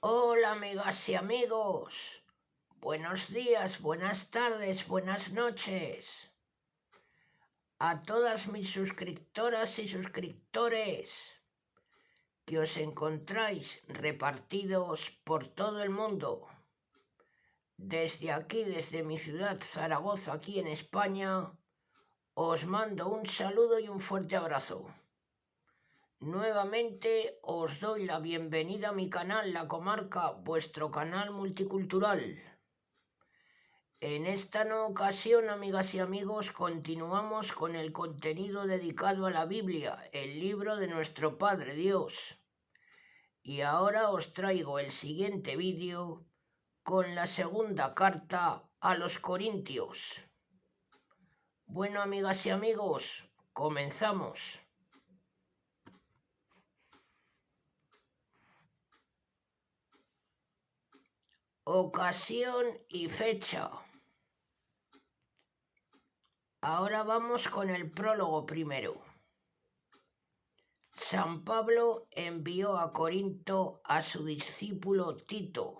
Hola amigas y amigos, buenos días, buenas tardes, buenas noches a todas mis suscriptoras y suscriptores que os encontráis repartidos por todo el mundo. Desde aquí, desde mi ciudad Zaragoza, aquí en España, os mando un saludo y un fuerte abrazo. Nuevamente os doy la bienvenida a mi canal La Comarca, vuestro canal multicultural. En esta nueva ocasión, amigas y amigos, continuamos con el contenido dedicado a la Biblia, el libro de nuestro Padre Dios. Y ahora os traigo el siguiente vídeo con la segunda carta a los Corintios. Bueno, amigas y amigos, comenzamos. Ocasión y fecha. Ahora vamos con el prólogo primero. San Pablo envió a Corinto a su discípulo Tito,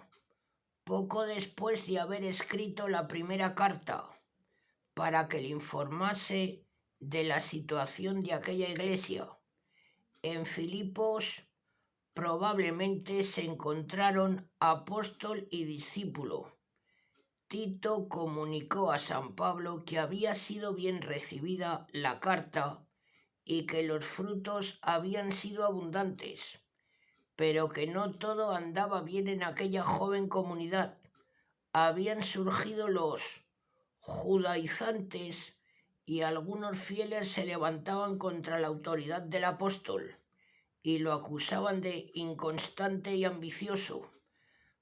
poco después de haber escrito la primera carta, para que le informase de la situación de aquella iglesia. En Filipos probablemente se encontraron apóstol y discípulo. Tito comunicó a San Pablo que había sido bien recibida la carta y que los frutos habían sido abundantes, pero que no todo andaba bien en aquella joven comunidad. Habían surgido los judaizantes y algunos fieles se levantaban contra la autoridad del apóstol y lo acusaban de inconstante y ambicioso.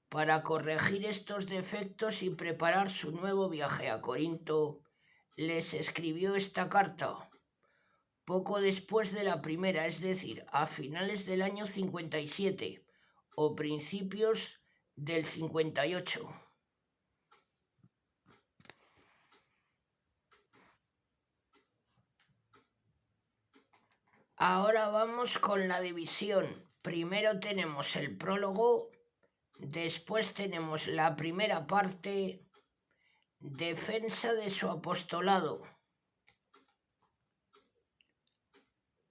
Para corregir estos defectos y preparar su nuevo viaje a Corinto, les escribió esta carta poco después de la primera, es decir, a finales del año 57 o principios del 58. Ahora vamos con la división. Primero tenemos el prólogo, después tenemos la primera parte, defensa de su apostolado.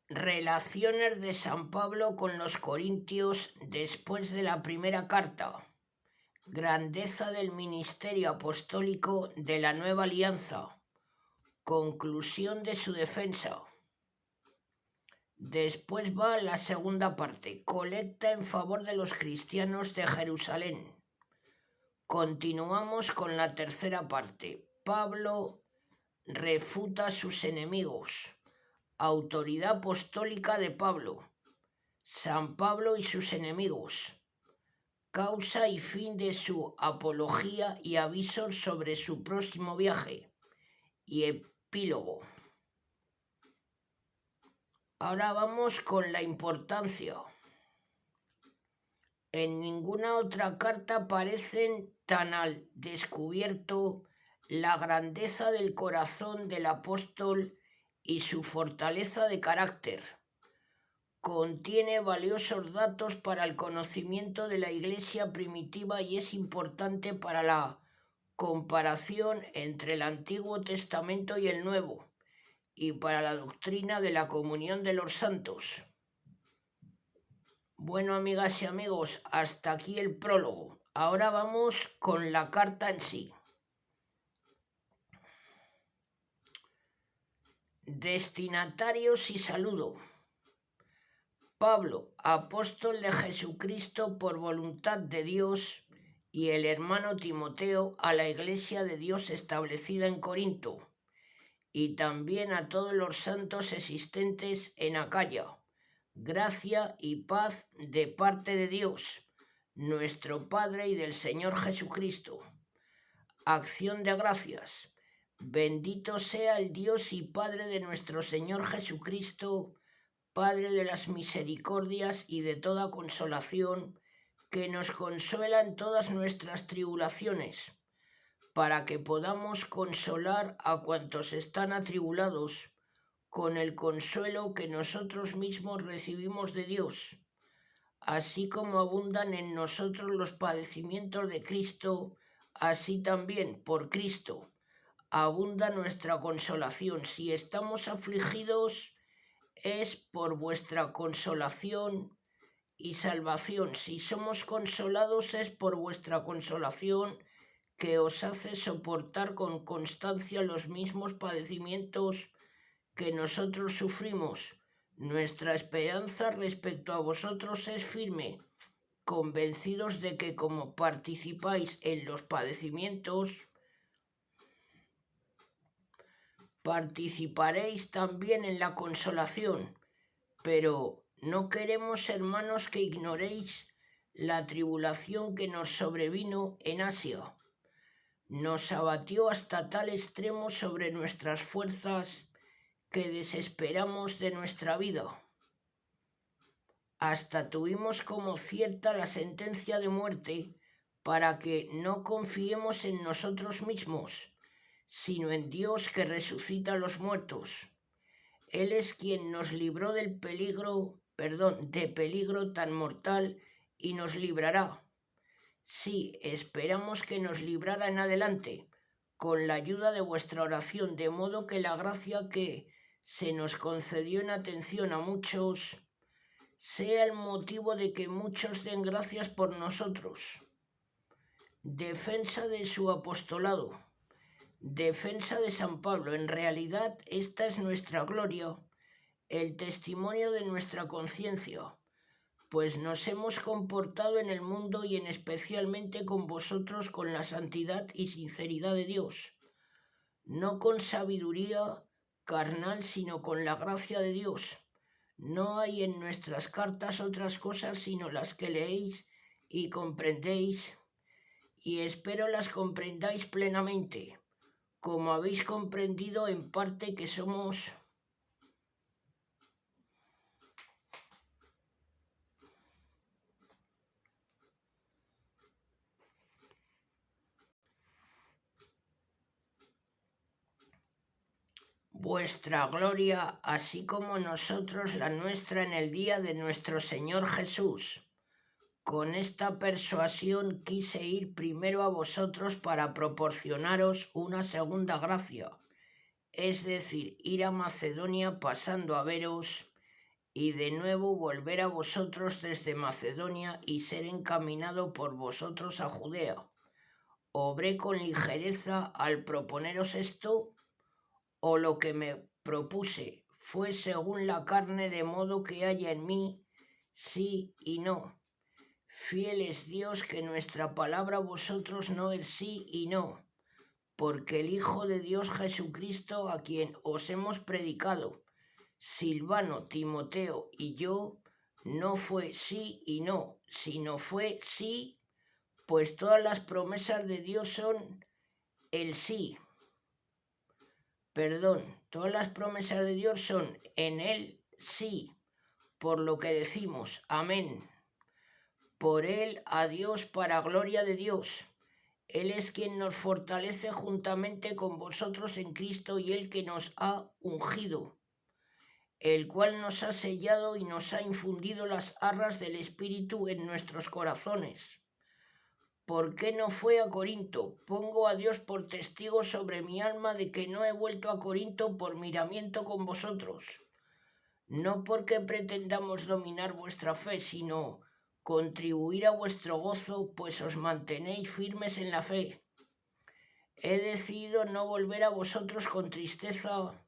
Relaciones de San Pablo con los Corintios después de la primera carta. Grandeza del ministerio apostólico de la nueva alianza. Conclusión de su defensa. Después va la segunda parte. Colecta en favor de los cristianos de Jerusalén. Continuamos con la tercera parte. Pablo refuta a sus enemigos. Autoridad apostólica de Pablo. San Pablo y sus enemigos. Causa y fin de su apología y avisos sobre su próximo viaje. Y epílogo. Ahora vamos con la importancia. En ninguna otra carta parecen tan al descubierto la grandeza del corazón del apóstol y su fortaleza de carácter. Contiene valiosos datos para el conocimiento de la Iglesia primitiva y es importante para la comparación entre el Antiguo Testamento y el Nuevo y para la doctrina de la comunión de los santos. Bueno, amigas y amigos, hasta aquí el prólogo. Ahora vamos con la carta en sí. Destinatarios y saludo. Pablo, apóstol de Jesucristo por voluntad de Dios, y el hermano Timoteo a la iglesia de Dios establecida en Corinto, y también a todos los santos existentes en Acaya. Gracia y paz de parte de Dios, nuestro Padre, y del Señor Jesucristo. Acción de gracias. Bendito sea el Dios y Padre de nuestro Señor Jesucristo, Padre de las misericordias y de toda consolación, que nos consuela en todas nuestras tribulaciones, para que podamos consolar a cuantos están atribulados, con el consuelo que nosotros mismos recibimos de Dios. así como abundan en nosotros los padecimientos de Cristo, así también por Cristo abunda nuestra consolación. Si estamos afligidos, es por vuestra consolación y salvación. Si somos consolados, es por vuestra consolación, que os hace soportar con constancia los mismos padecimientos que nosotros sufrimos. Nuestra esperanza respecto a vosotros es firme, convencidos de que como participáis en los padecimientos, participaréis también en la consolación. Pero no queremos, hermanos, que ignoréis la tribulación que nos sobrevino en Asia. Nos abatió hasta tal extremo sobre nuestras fuerzas que desesperamos de nuestra vida. Hasta tuvimos como cierta la sentencia de muerte, para que no confiemos en nosotros mismos, sino en Dios que resucita a los muertos. Él es quien nos libró de peligro tan mortal y nos librará. Sí, esperamos que nos librara en adelante, con la ayuda de vuestra oración, de modo que la gracia que se nos concedió en atención a muchos sea el motivo de que muchos den gracias por nosotros. Defensa de su apostolado. Defensa de San Pablo. En realidad, esta es nuestra gloria, el testimonio de nuestra conciencia, pues nos hemos comportado en el mundo y en especialmente con vosotros con la santidad y sinceridad de Dios, no con sabiduría carnal, sino con la gracia de Dios. No hay en nuestras cartas otras cosas sino las que leéis y comprendéis, y espero las comprendáis plenamente, como habéis comprendido en parte que somos vuestra gloria, así como nosotros la nuestra en el día de nuestro Señor Jesús. Con esta persuasión quise ir primero a vosotros para proporcionaros una segunda gracia, es decir, ir a Macedonia pasando a veros y de nuevo volver a vosotros desde Macedonia y ser encaminado por vosotros a Judea. ¿Obré con ligereza al proponeros esto? ¿O lo que me propuse fue según la carne, de modo que haya en mí sí y no? Fiel es Dios, que nuestra palabra a vosotros no es sí y no, porque el Hijo de Dios Jesucristo, a quien os hemos predicado, Silvano, Timoteo y yo, no fue sí y no, sino fue sí, pues todas las promesas de Dios son el sí. Todas las promesas de Dios son en Él sí, por lo que decimos amén. Por Él a Dios para gloria de Dios. Él es quien nos fortalece juntamente con vosotros en Cristo y el que nos ha ungido, el cual nos ha sellado y nos ha infundido las arras del Espíritu en nuestros corazones. ¿Por qué no fue a Corinto? Pongo a Dios por testigo sobre mi alma de que no he vuelto a Corinto por miramiento con vosotros, no porque pretendamos dominar vuestra fe, sino contribuir a vuestro gozo, pues os mantenéis firmes en la fe. He decidido no volver a vosotros con tristeza,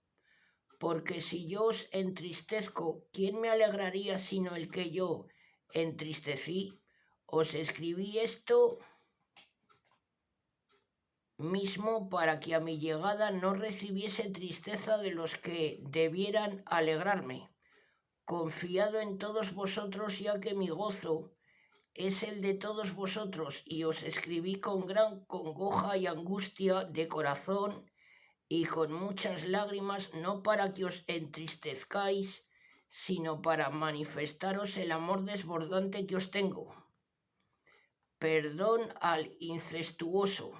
porque si yo os entristezco, ¿quién me alegraría sino el que yo entristecí? Os escribí esto mismo para que a mi llegada no recibiese tristeza de los que debieran alegrarme, confiado en todos vosotros, ya que mi gozo es el de todos vosotros, y os escribí con gran congoja y angustia de corazón y con muchas lágrimas, no para que os entristezcáis, sino para manifestaros el amor desbordante que os tengo. Perdón al incestuoso.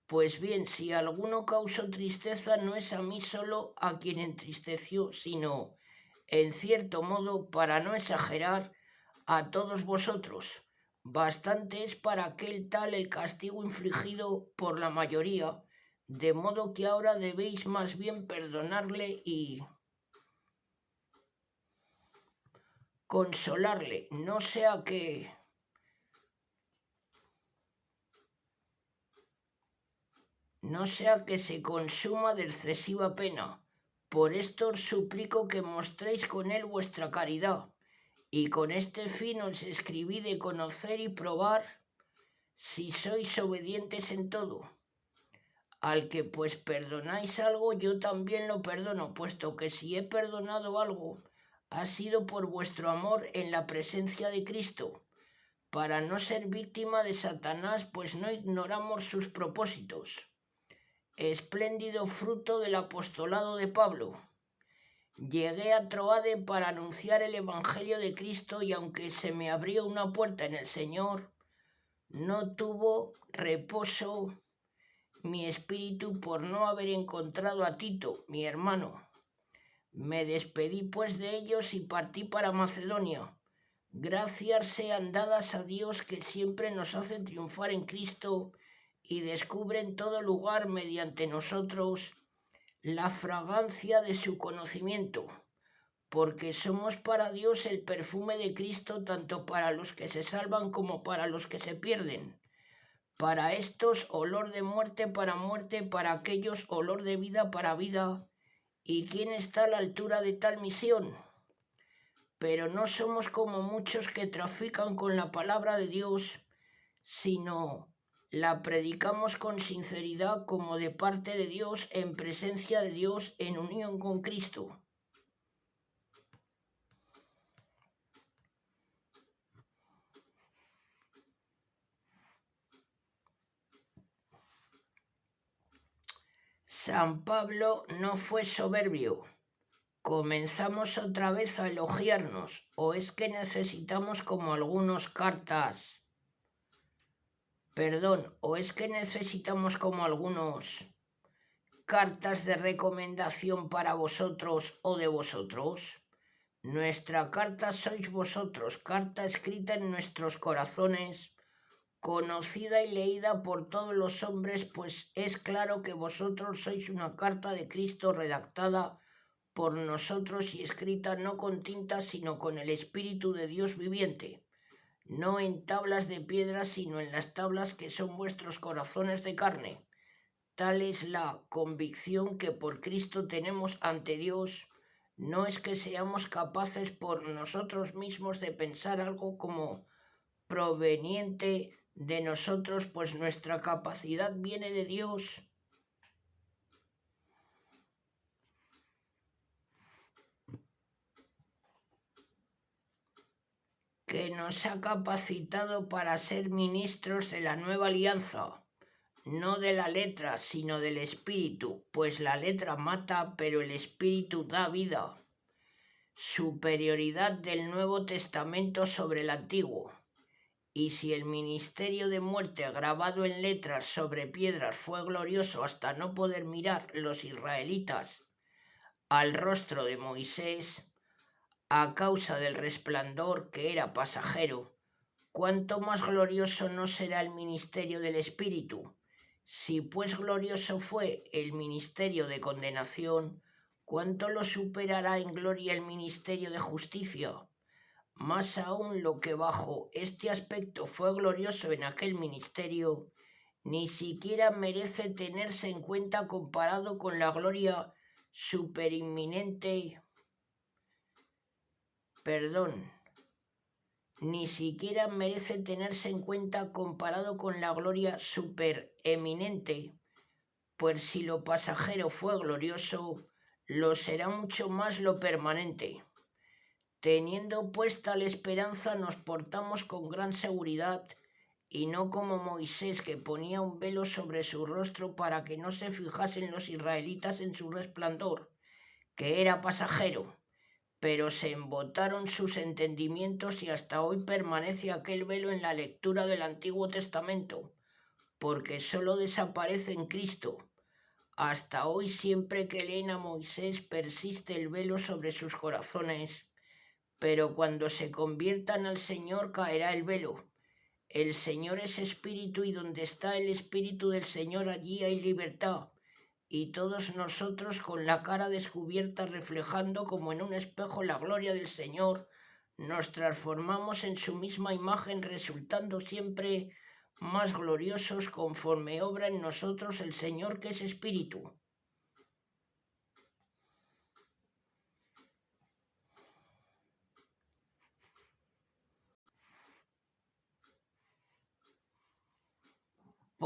Pues bien, si alguno causó tristeza, no es a mí solo a quien entristeció, sino, en cierto modo, para no exagerar, a todos vosotros. Bastante es para aquel tal el castigo infligido por la mayoría, de modo que ahora debéis más bien perdonarle y consolarle, no sea que se consuma de excesiva pena. Por esto os suplico que mostréis con él vuestra caridad, y con este fin os escribí de conocer y probar si sois obedientes en todo. Al que pues perdonáis algo, yo también lo perdono, puesto que si he perdonado algo, ha sido por vuestro amor en la presencia de Cristo, para no ser víctima de Satanás, pues no ignoramos sus propósitos. Espléndido fruto del apostolado de Pablo. Llegué a Troade para anunciar el Evangelio de Cristo y aunque se me abrió una puerta en el Señor, no tuvo reposo mi espíritu por no haber encontrado a Tito, mi hermano. Me despedí pues de ellos y partí para Macedonia. Gracias sean dadas a Dios que siempre nos hace triunfar en Cristo y descubre en todo lugar mediante nosotros la fragancia de su conocimiento, porque somos para Dios el perfume de Cristo tanto para los que se salvan como para los que se pierden. Para estos olor de muerte, para aquellos olor de vida para vida. ¿Y quién está a la altura de tal misión? Pero no somos como muchos que trafican con la palabra de Dios, sino la predicamos con sinceridad como de parte de Dios, en presencia de Dios, en unión con Cristo. San Pablo no fue soberbio. ¿Comenzamos otra vez a elogiarnos o es que necesitamos como algunos cartas? ¿O es que necesitamos como algunos cartas de recomendación para vosotros o de vosotros? Nuestra carta sois vosotros, carta escrita en nuestros corazones, conocida y leída por todos los hombres, pues es claro que vosotros sois una carta de Cristo redactada por nosotros y escrita no con tinta, sino con el Espíritu de Dios viviente, no en tablas de piedra, sino en las tablas que son vuestros corazones de carne. Tal es la convicción que por Cristo tenemos ante Dios. No es que seamos capaces por nosotros mismos de pensar algo como proveniente de nosotros, pues nuestra capacidad viene de Dios, que nos ha capacitado para ser ministros de la nueva alianza, no de la letra, sino del espíritu, pues la letra mata, pero el espíritu da vida. Superioridad del Nuevo Testamento sobre el Antiguo. Y si el ministerio de muerte grabado en letras sobre piedras fue glorioso hasta no poder mirar los israelitas al rostro de Moisés, a causa del resplandor que era pasajero, ¿cuánto más glorioso no será el ministerio del Espíritu? Si pues glorioso fue el ministerio de condenación, ¿cuánto lo superará en gloria el ministerio de justicia? Más aún lo que bajo este aspecto fue glorioso en aquel ministerio, ni siquiera merece tenerse en cuenta comparado con la gloria superinminente, ni siquiera merece tenerse en cuenta comparado con la gloria supereminente, pues si lo pasajero fue glorioso, lo será mucho más lo permanente. Teniendo pues tal esperanza nos portamos con gran seguridad y no como Moisés, que ponía un velo sobre su rostro para que no se fijasen los israelitas en su resplandor, que era pasajero, pero se embotaron sus entendimientos y hasta hoy permanece aquel velo en la lectura del Antiguo Testamento, porque solo desaparece en Cristo. Hasta hoy siempre que leen a Moisés persiste el velo sobre sus corazones, pero cuando se conviertan al Señor caerá el velo. El Señor es espíritu y donde está el espíritu del Señor allí hay libertad. Y todos nosotros con la cara descubierta reflejando como en un espejo la gloria del Señor, nos transformamos en su misma imagen, resultando siempre más gloriosos conforme obra en nosotros el Señor que es espíritu.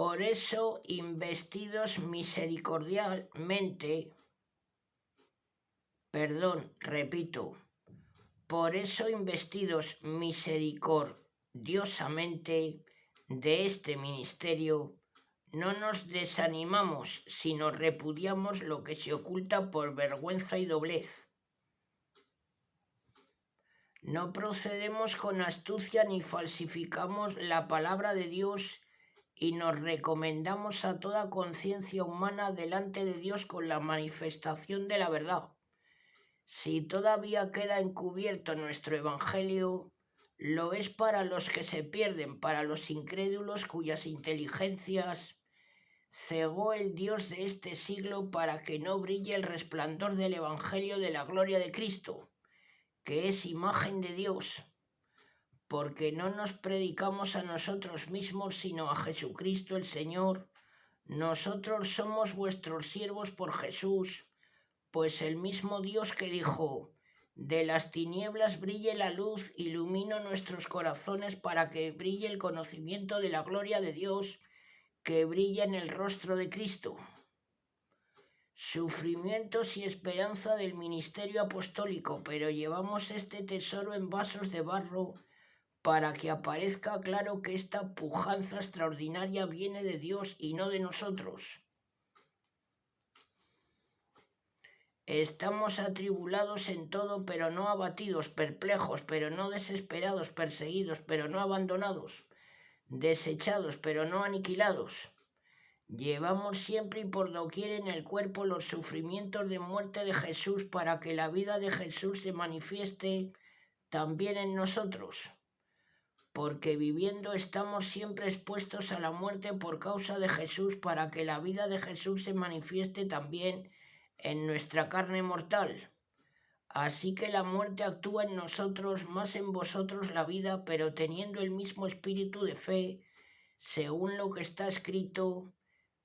Por eso, investidos misericordialmente, por eso investidos misericordiosamente de este ministerio, no nos desanimamos, sino repudiamos lo que se oculta por vergüenza y doblez. No procedemos con astucia ni falsificamos la palabra de Dios y nos recomendamos a toda conciencia humana delante de Dios con la manifestación de la verdad. Si todavía queda encubierto nuestro Evangelio, lo es para los que se pierden, para los incrédulos cuyas inteligencias cegó el Dios de este siglo para que no brille el resplandor del Evangelio de la gloria de Cristo, que es imagen de Dios, porque no nos predicamos a nosotros mismos, sino a Jesucristo el Señor. Nosotros somos vuestros siervos por Jesús, pues el mismo Dios que dijo, de las tinieblas brille la luz, ilumino nuestros corazones para que brille el conocimiento de la gloria de Dios, que brilla en el rostro de Cristo. Sufrimientos y esperanza del ministerio apostólico, pero llevamos este tesoro en vasos de barro para que aparezca claro que esta pujanza extraordinaria viene de Dios y no de nosotros. Estamos atribulados en todo, pero no abatidos, perplejos, pero no desesperados, perseguidos, pero no abandonados, desechados, pero no aniquilados. Llevamos siempre y por doquier en el cuerpo los sufrimientos de muerte de Jesús para que la vida de Jesús se manifieste también en nosotros. Porque viviendo estamos siempre expuestos a la muerte por causa de Jesús para que la vida de Jesús se manifieste también en nuestra carne mortal. Así que la muerte actúa en nosotros, más en vosotros la vida, pero teniendo el mismo espíritu de fe, según lo que está escrito,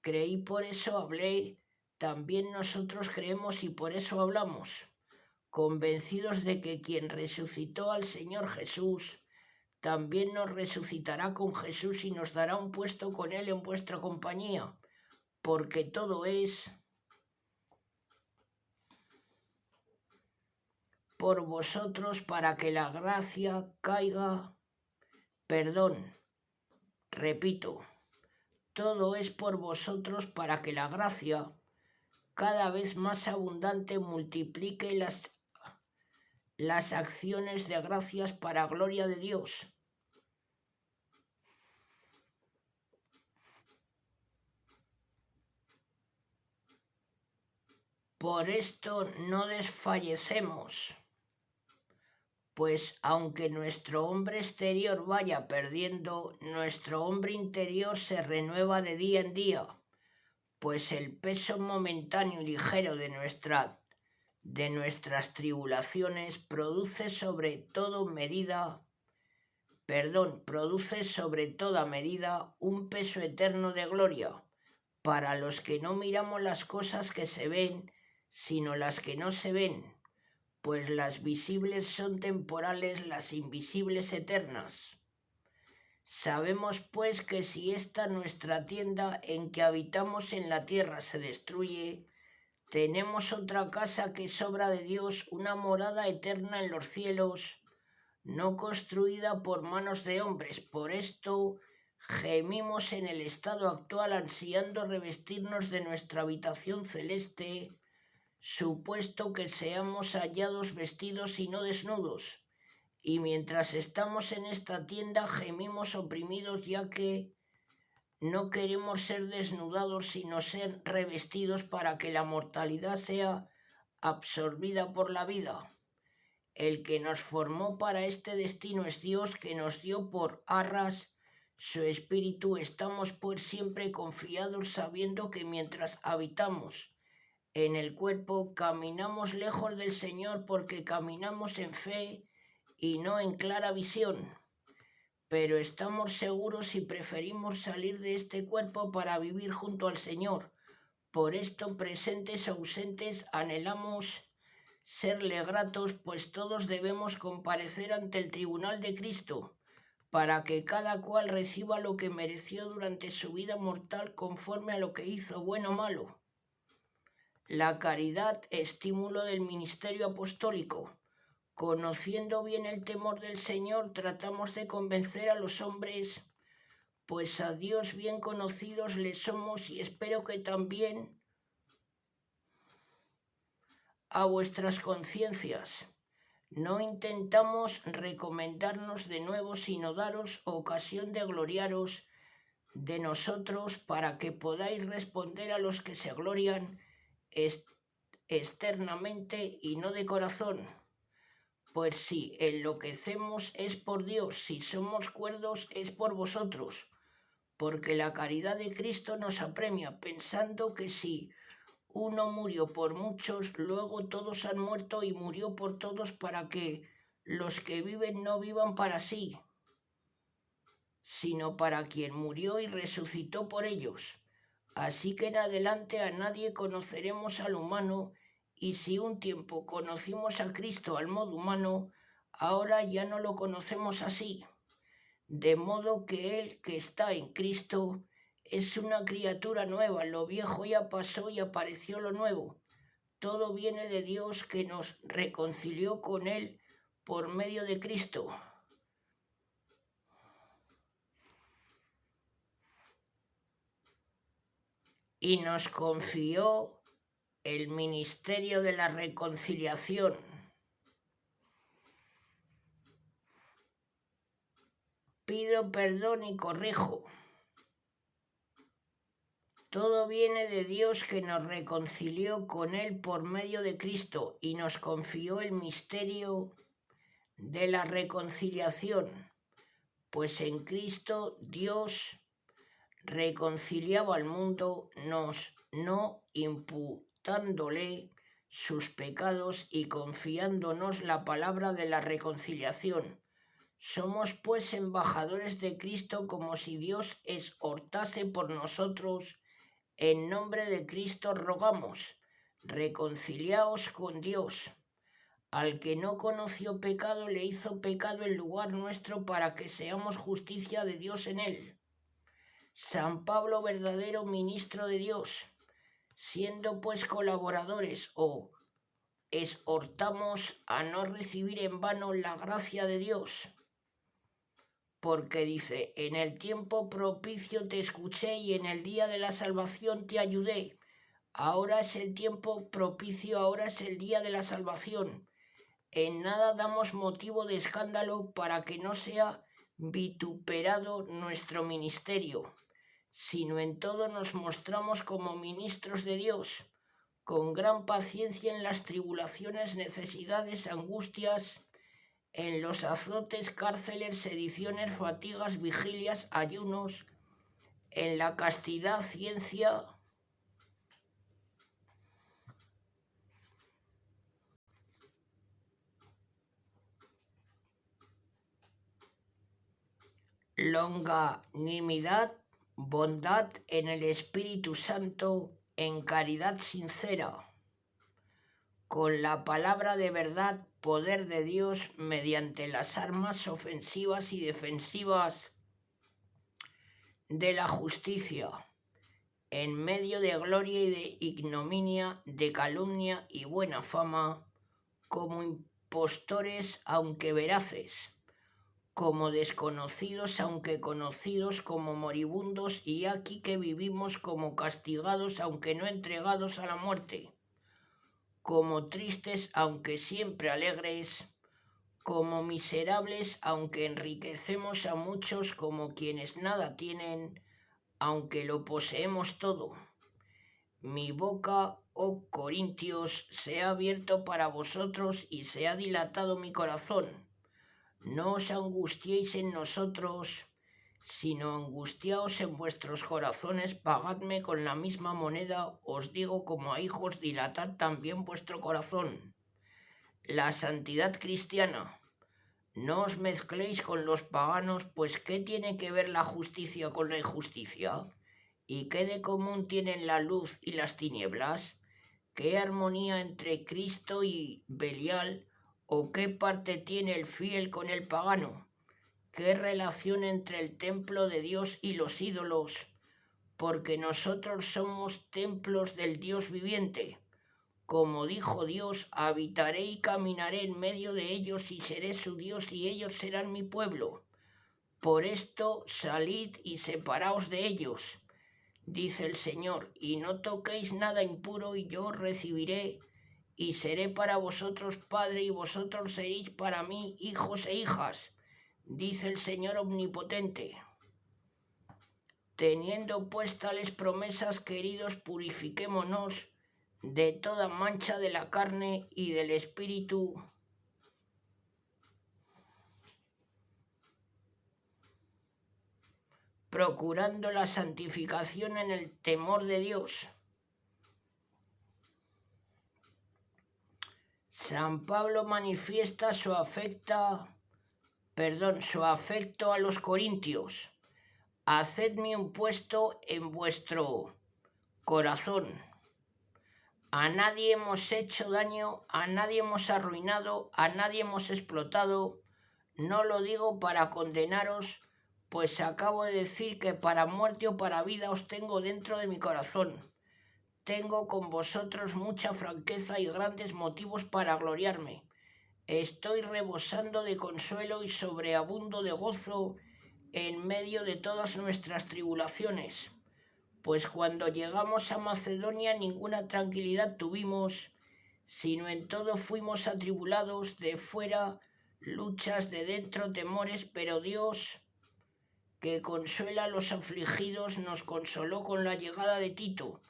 creí, por eso hablé, también nosotros creemos y por eso hablamos, convencidos de que quien resucitó al Señor Jesús, también nos resucitará con Jesús y nos dará un puesto con Él en vuestra compañía, porque todo es por vosotros para que la gracia caiga, todo es por vosotros para que la gracia, cada vez más abundante, multiplique las acciones de gracias para gloria de Dios. Por esto no desfallecemos, pues aunque nuestro hombre exterior vaya perdiendo, nuestro hombre interior se renueva de día en día, pues el peso momentáneo y ligero de nuestras tribulaciones produce sobre toda medida un peso eterno de gloria, para los que no miramos las cosas que se ven, sino las que no se ven, pues las visibles son temporales, las invisibles eternas. Sabemos pues que si esta nuestra tienda en que habitamos en la tierra se destruye, tenemos otra casa que es obra de Dios, una morada eterna en los cielos, no construida por manos de hombres. Por esto gemimos en el estado actual ansiando revestirnos de nuestra habitación celeste, supuesto que seamos hallados vestidos y no desnudos. Y mientras estamos en esta tienda gemimos oprimidos, ya que no queremos ser desnudados, sino ser revestidos para que la mortalidad sea absorbida por la vida. El que nos formó para este destino es Dios, que nos dio por arras su espíritu. Estamos pues siempre confiados, sabiendo que mientras habitamos en el cuerpo, caminamos lejos del Señor, porque caminamos en fe y no en clara visión. Pero estamos seguros y preferimos salir de este cuerpo para vivir junto al Señor. Por esto, presentes o ausentes, anhelamos serle gratos, pues todos debemos comparecer ante el tribunal de Cristo, para que cada cual reciba lo que mereció durante su vida mortal, conforme a lo que hizo, bueno o malo. La caridad, estímulo del ministerio apostólico. Conociendo bien el temor del Señor, tratamos de convencer a los hombres, pues a Dios bien conocidos le somos, y espero que también a vuestras conciencias. No intentamos recomendarnos de nuevo, sino daros ocasión de gloriaros de nosotros, para que podáis responder a los que se glorian externamente y no de corazón. Pues si enloquecemos es por Dios, si somos cuerdos es por vosotros, porque la caridad de Cristo nos apremia, pensando que si uno murió por muchos, luego todos han muerto, y murió por todos, para que los que viven no vivan para sí, sino para quien murió y resucitó por ellos. Así que en adelante a nadie conoceremos al humano, y si un tiempo conocimos a Cristo al modo humano, ahora ya no lo conocemos así. De modo que el que está en Cristo es una criatura nueva, lo viejo ya pasó y apareció lo nuevo. Todo viene de Dios, que nos reconcilió con Él por medio de Cristo, y nos confió el ministerio de la reconciliación. Pido perdón y corrijo. Todo viene de Dios, que nos reconcilió con Él por medio de Cristo, y nos confió el misterio de la reconciliación. Pues en Cristo Dios reconciliaba al mundo, no imputándole sus pecados, y confiándonos la palabra de la reconciliación. Somos pues embajadores de Cristo, como si Dios exhortase por nosotros. En nombre de Cristo rogamos, reconciliaos con Dios. Al que no conoció pecado, le hizo pecado en lugar nuestro, para que seamos justicia de Dios en él. San Pablo, verdadero ministro de Dios, siendo pues colaboradores, exhortamos a no recibir en vano la gracia de Dios, porque dice: en el tiempo propicio te escuché, y en el día de la salvación te ayudé. Ahora es el tiempo propicio, ahora es el día de la salvación. En nada damos motivo de escándalo, para que no sea vituperado nuestro ministerio, sino en todo nos mostramos como ministros de Dios, con gran paciencia en las tribulaciones, necesidades, angustias, en los azotes, cárceles, sediciones, fatigas, vigilias, ayunos, en la castidad, ciencia, longanimidad, bondad, en el Espíritu Santo, en caridad sincera, con la palabra de verdad, poder de Dios, mediante las armas ofensivas y defensivas de la justicia, en medio de gloria y de ignominia, de calumnia y buena fama, como impostores aunque veraces, como desconocidos aunque conocidos, como moribundos, y aquí que vivimos, como castigados aunque no entregados a la muerte, como tristes aunque siempre alegres, como miserables aunque enriquecemos a muchos, como quienes nada tienen aunque lo poseemos todo. Mi boca oh Corintios, se ha abierto para vosotros y se ha dilatado mi corazón. No os angustiéis en nosotros, sino angustiaos en vuestros corazones, pagadme con la misma moneda, os digo como a hijos, dilatad también vuestro corazón. La santidad cristiana. No os mezcléis con los paganos, pues ¿qué tiene que ver la justicia con la injusticia? ¿Y qué de común tienen la luz y las tinieblas? ¿Qué armonía entre Cristo y Belial? ¿O qué parte tiene el fiel con el pagano? ¿Qué relación entre el templo de Dios y los ídolos? Porque nosotros somos templos del Dios viviente. Como dijo Dios, habitaré y caminaré en medio de ellos y seré su Dios y ellos serán mi pueblo. Por esto salid y separaos de ellos, dice el Señor, y no toquéis nada impuro y yo os recibiré y seré para vosotros padre y vosotros seréis para mí hijos e hijas, dice el Señor omnipotente. Teniendo pues tales promesas, queridos, purifiquémonos de toda mancha de la carne y del espíritu, procurando la santificación en el temor de Dios. San Pablo manifiesta su afecto a los corintios. Hacedme un puesto en vuestro corazón. A nadie hemos hecho daño, a nadie hemos arruinado, a nadie hemos explotado. No lo digo para condenaros, pues acabo de decir que para muerte o para vida os tengo dentro de mi corazón. Tengo con vosotros mucha franqueza y grandes motivos para gloriarme. Estoy rebosando de consuelo y sobreabundo de gozo en medio de todas nuestras tribulaciones. Pues cuando llegamos a Macedonia ninguna tranquilidad tuvimos, sino en todo fuimos atribulados, de fuera luchas, de dentro temores, pero Dios, que consuela a los afligidos, nos consoló con la llegada de Tito,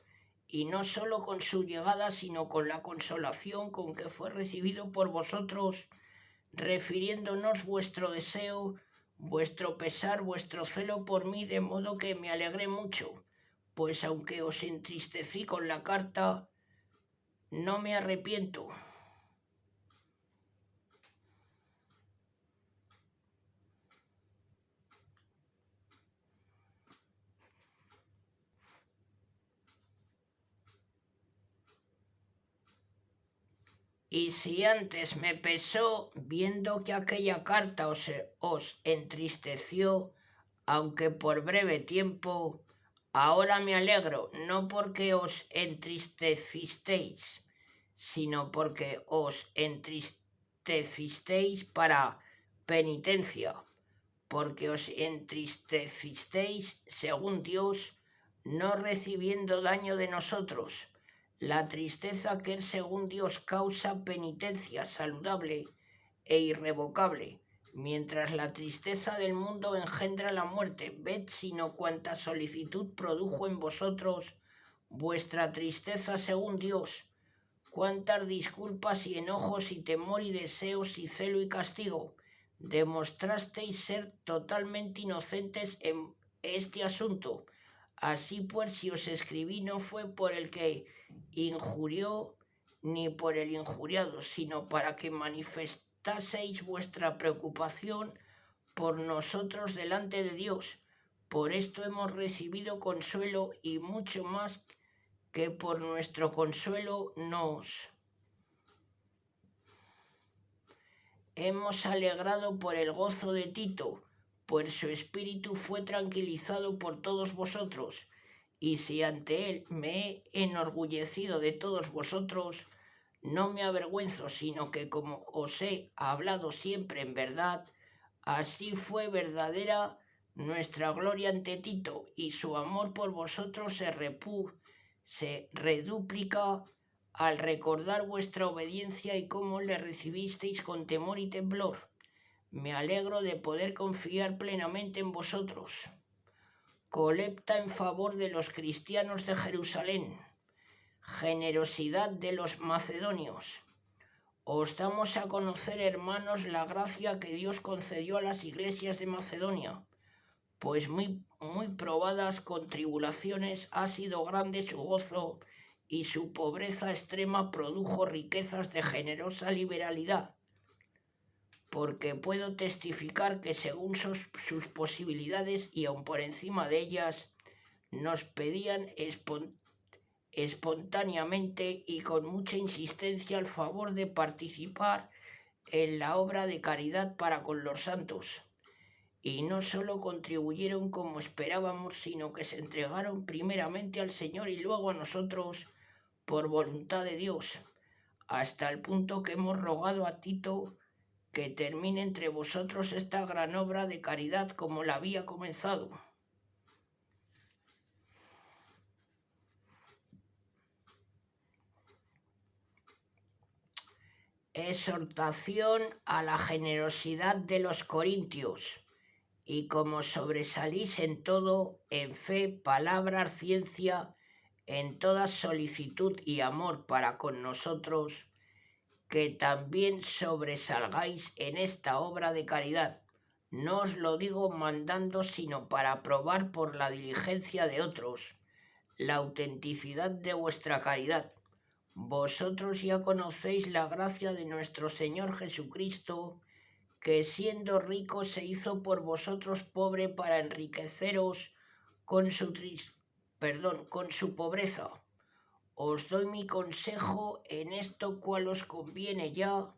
y no solo con su llegada, sino con la consolación con que fue recibido por vosotros, refiriéndonos vuestro deseo, vuestro pesar, vuestro celo por mí, de modo que me alegré mucho. Pues aunque os entristecí con la carta, no me arrepiento. Y si antes me pesó viendo que aquella carta os entristeció, aunque por breve tiempo, ahora me alegro, no porque os entristecisteis, sino porque os entristecisteis para penitencia, porque os entristecisteis según Dios, no recibiendo daño de nosotros. La tristeza que es según Dios causa penitencia saludable e irrevocable, mientras la tristeza del mundo engendra la muerte. Ved sino cuánta solicitud produjo en vosotros vuestra tristeza según Dios, cuántas disculpas y enojos y temor y deseos y celo y castigo. Demostrasteis ser totalmente inocentes en este asunto. Así pues, si os escribí, no fue por el que injurió ni por el injuriado, sino para que manifestaseis vuestra preocupación por nosotros delante de Dios. Por esto hemos recibido consuelo, y mucho más que por nuestro consuelo nos hemos alegrado por el gozo de Tito, pues su espíritu fue tranquilizado por todos vosotros. Y si ante él me he enorgullecido de todos vosotros, no me avergüenzo, sino que como os he hablado siempre en verdad, así fue verdadera nuestra gloria ante Tito, y su amor por vosotros se reduplica al recordar vuestra obediencia y cómo le recibisteis con temor y temblor. Me alegro de poder confiar plenamente en vosotros. Colecta en favor de los cristianos de Jerusalén. generosidad de los macedonios. Os damos a conocer, hermanos, la gracia que Dios concedió a las iglesias de Macedonia, pues muy probadas con tribulaciones ha sido grande su gozo, y su pobreza extrema produjo riquezas de generosa liberalidad, porque puedo testificar que según sus posibilidades y aun por encima de ellas, nos pedían espontáneamente y con mucha insistencia el favor de participar en la obra de caridad para con los santos. Y no solo contribuyeron como esperábamos, sino que se entregaron primeramente al Señor y luego a nosotros por voluntad de Dios, hasta el punto que hemos rogado a Tito que termine entre vosotros esta gran obra de caridad como la había comenzado. Exhortación a la generosidad de los corintios. Y como sobresalís en todo, en fe, palabras, ciencia, en toda solicitud y amor para con nosotros, que también sobresalgáis en esta obra de caridad. No os lo digo mandando, sino para probar por la diligencia de otros la autenticidad de vuestra caridad. Vosotros ya conocéis la gracia de nuestro Señor Jesucristo, que siendo rico se hizo por vosotros pobre para enriqueceros con su pobreza. Os doy mi consejo en esto, cual os conviene ya,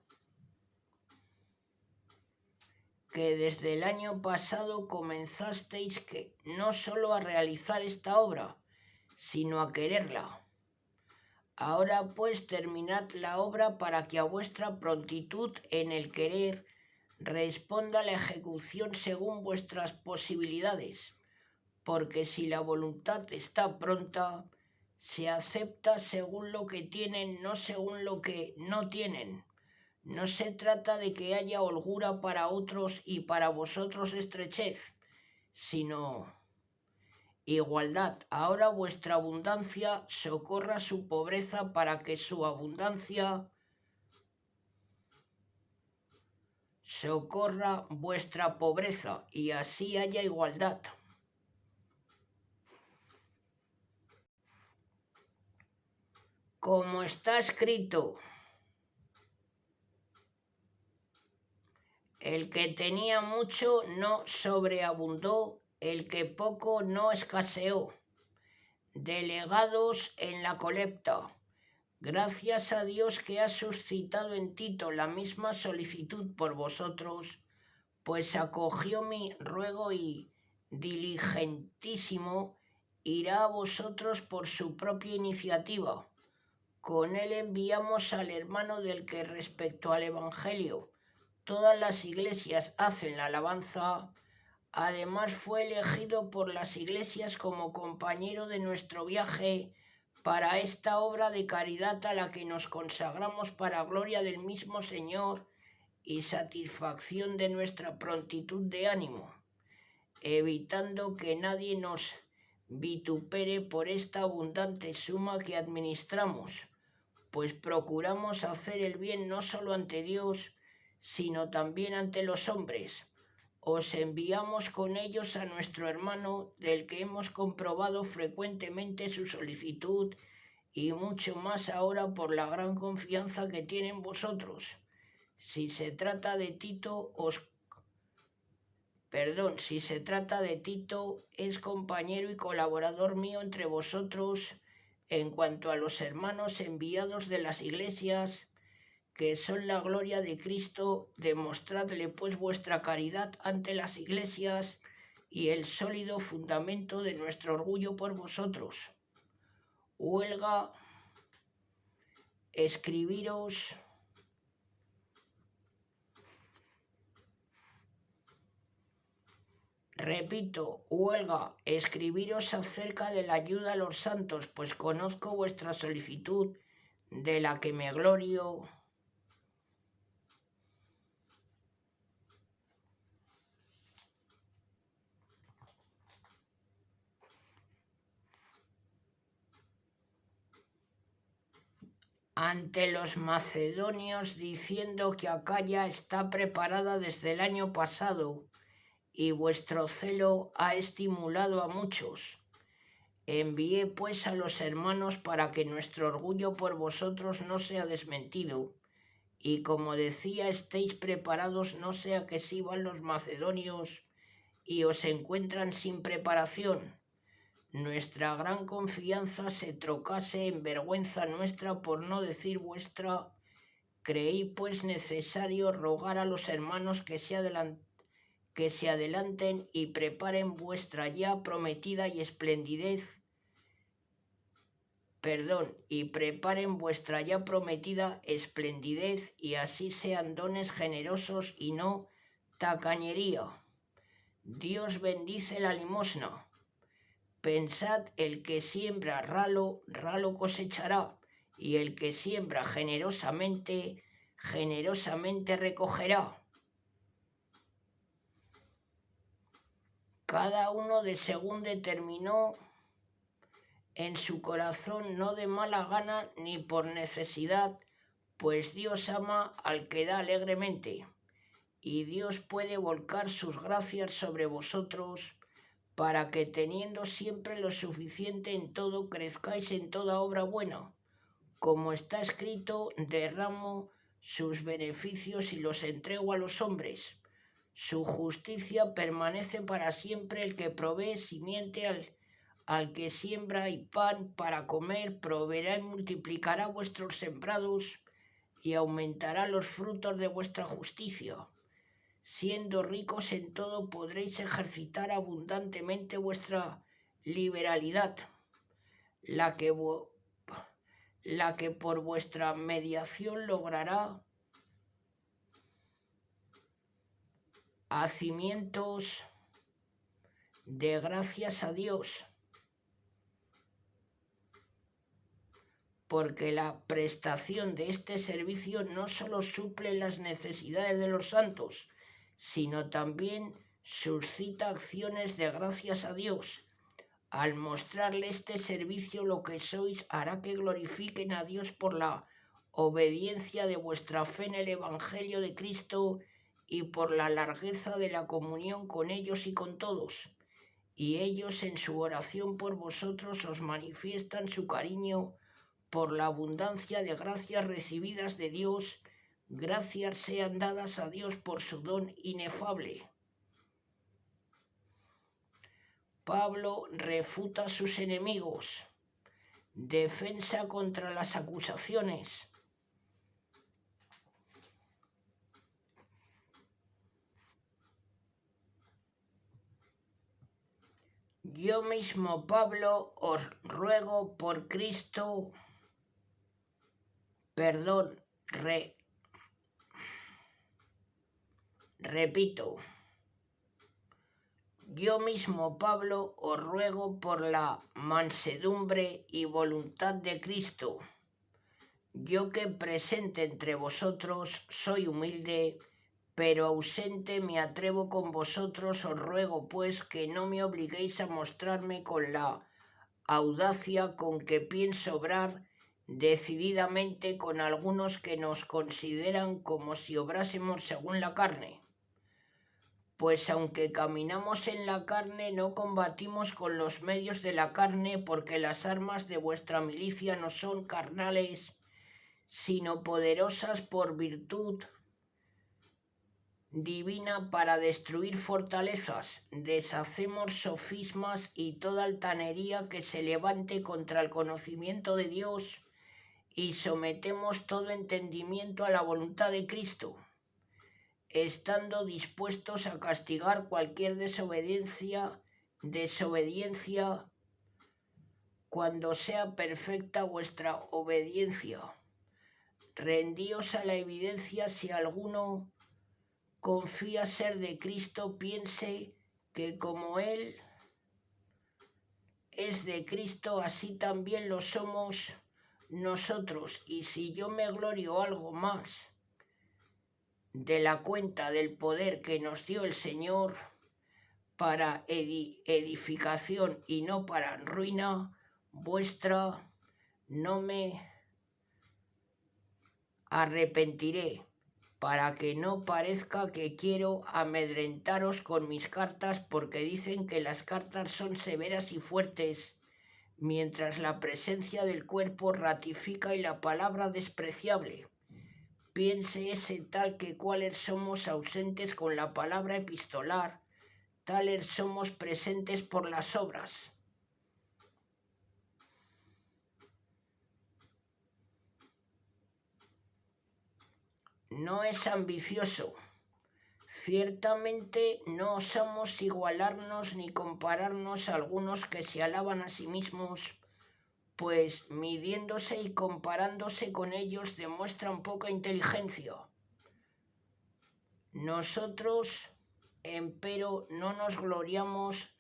que desde el año pasado comenzasteis que no solo a realizar esta obra, sino a quererla. Ahora pues terminad la obra para que a vuestra prontitud en el querer responda la ejecución según vuestras posibilidades, porque si la voluntad está pronta, se acepta según lo que tienen, no según lo que no tienen. No se trata de que haya holgura para otros y para vosotros estrechez, sino igualdad. Ahora vuestra abundancia socorra su pobreza para que su abundancia socorra vuestra pobreza y así haya igualdad. Como está escrito, el que tenía mucho no sobreabundó, el que poco no escaseó. Delegados en la colecta. Gracias a Dios que ha suscitado en Tito la misma solicitud por vosotros, pues acogió mi ruego y diligentísimo irá a vosotros por su propia iniciativa. Con él enviamos al hermano del que respecto al Evangelio todas las iglesias hacen la alabanza. Además fue elegido por las iglesias como compañero de nuestro viaje para esta obra de caridad a la que nos consagramos para gloria del mismo Señor y satisfacción de nuestra prontitud de ánimo, evitando que nadie nos vitupere por esta abundante suma que administramos, pues procuramos hacer el bien no solo ante Dios, sino también ante los hombres. Os enviamos con ellos a nuestro hermano, del que hemos comprobado frecuentemente su solicitud, y mucho más ahora por la gran confianza que tiene en vosotros. Si se trata de Tito, es compañero y colaborador mío entre vosotros. En cuanto a los hermanos enviados de las iglesias, que son la gloria de Cristo, demostradle pues vuestra caridad ante las iglesias y el sólido fundamento de nuestro orgullo por vosotros. Huelga escribiros acerca de la ayuda a los santos, pues conozco vuestra solicitud, de la que me glorio. ante los macedonios diciendo que Acaya está preparada desde el año pasado y vuestro celo ha estimulado a muchos. Envié pues a los hermanos para que nuestro orgullo por vosotros no sea desmentido, y como decía, estéis preparados, no sea que si van los macedonios y os encuentran sin preparación, nuestra gran confianza se trocase en vergüenza nuestra, por no decir vuestra. Creí pues necesario rogar a los hermanos que se adelanten y preparen vuestra ya prometida y preparen vuestra ya prometida esplendidez, y así sean dones generosos y no tacañería. Dios bendice la limosna. Pensad, el que siembra ralo, ralo cosechará, y el que siembra generosamente, generosamente recogerá. Cada uno de según determinó en su corazón, no de mala gana ni por necesidad, pues Dios ama al que da alegremente, y Dios puede volcar sus gracias sobre vosotros, para que teniendo siempre lo suficiente en todo, crezcáis en toda obra buena. Como está escrito, derramo sus beneficios y los entrego a los hombres. Su justicia permanece para siempre. El que provee simiente al que siembra y pan para comer, proveerá y multiplicará vuestros sembrados y aumentará los frutos de vuestra justicia. Siendo ricos en todo, podréis ejercitar abundantemente vuestra liberalidad, la que por vuestra mediación logrará hacimientos de gracias a Dios, porque la prestación de este servicio no solo suple las necesidades de los santos, sino también suscita acciones de gracias a Dios. Al mostrarle este servicio lo que sois, hará que glorifiquen a Dios por la obediencia de vuestra fe en el Evangelio de Cristo y por la largueza de la comunión con ellos y con todos. Y ellos en su oración por vosotros os manifiestan su cariño por la abundancia de gracias recibidas de Dios. Gracias sean dadas a Dios por su don inefable. Pablo refuta a sus enemigos. Defensa contra las acusaciones. Yo mismo, Pablo, os ruego por Cristo, repito, yo mismo, Pablo, os ruego por la mansedumbre y voluntad de Cristo. Yo que presente entre vosotros soy humilde, pero ausente me atrevo con vosotros. Os ruego, pues, que no me obliguéis a mostrarme con la audacia con que pienso obrar decididamente con algunos que nos consideran como si obrásemos según la carne. Pues aunque caminamos en la carne, no combatimos con los medios de la carne, porque las armas de vuestra milicia no son carnales, sino poderosas por virtud divina para destruir fortalezas. Deshacemos sofismas y toda altanería que se levante contra el conocimiento de Dios, y sometemos todo entendimiento a la voluntad de Cristo, estando dispuestos a castigar cualquier desobediencia cuando sea perfecta vuestra obediencia. Rendíos a la evidencia. Si alguno confía ser de Cristo, piense que como Él es de Cristo, así también lo somos nosotros. Y si yo me glorio algo más de la cuenta del poder que nos dio el Señor para edificación y no para ruina vuestra, no me arrepentiré, para que no parezca que quiero amedrentaros con mis cartas, porque dicen que las cartas son severas y fuertes, mientras la presencia del cuerpo ratifica y la palabra despreciable. Piense ese tal que cuales somos ausentes con la palabra epistolar, tales somos presentes por las obras. No es ambicioso. Ciertamente no osamos igualarnos ni compararnos a algunos que se alaban a sí mismos, pues midiéndose y comparándose con ellos demuestran poca inteligencia. Nosotros, empero, no nos gloriamos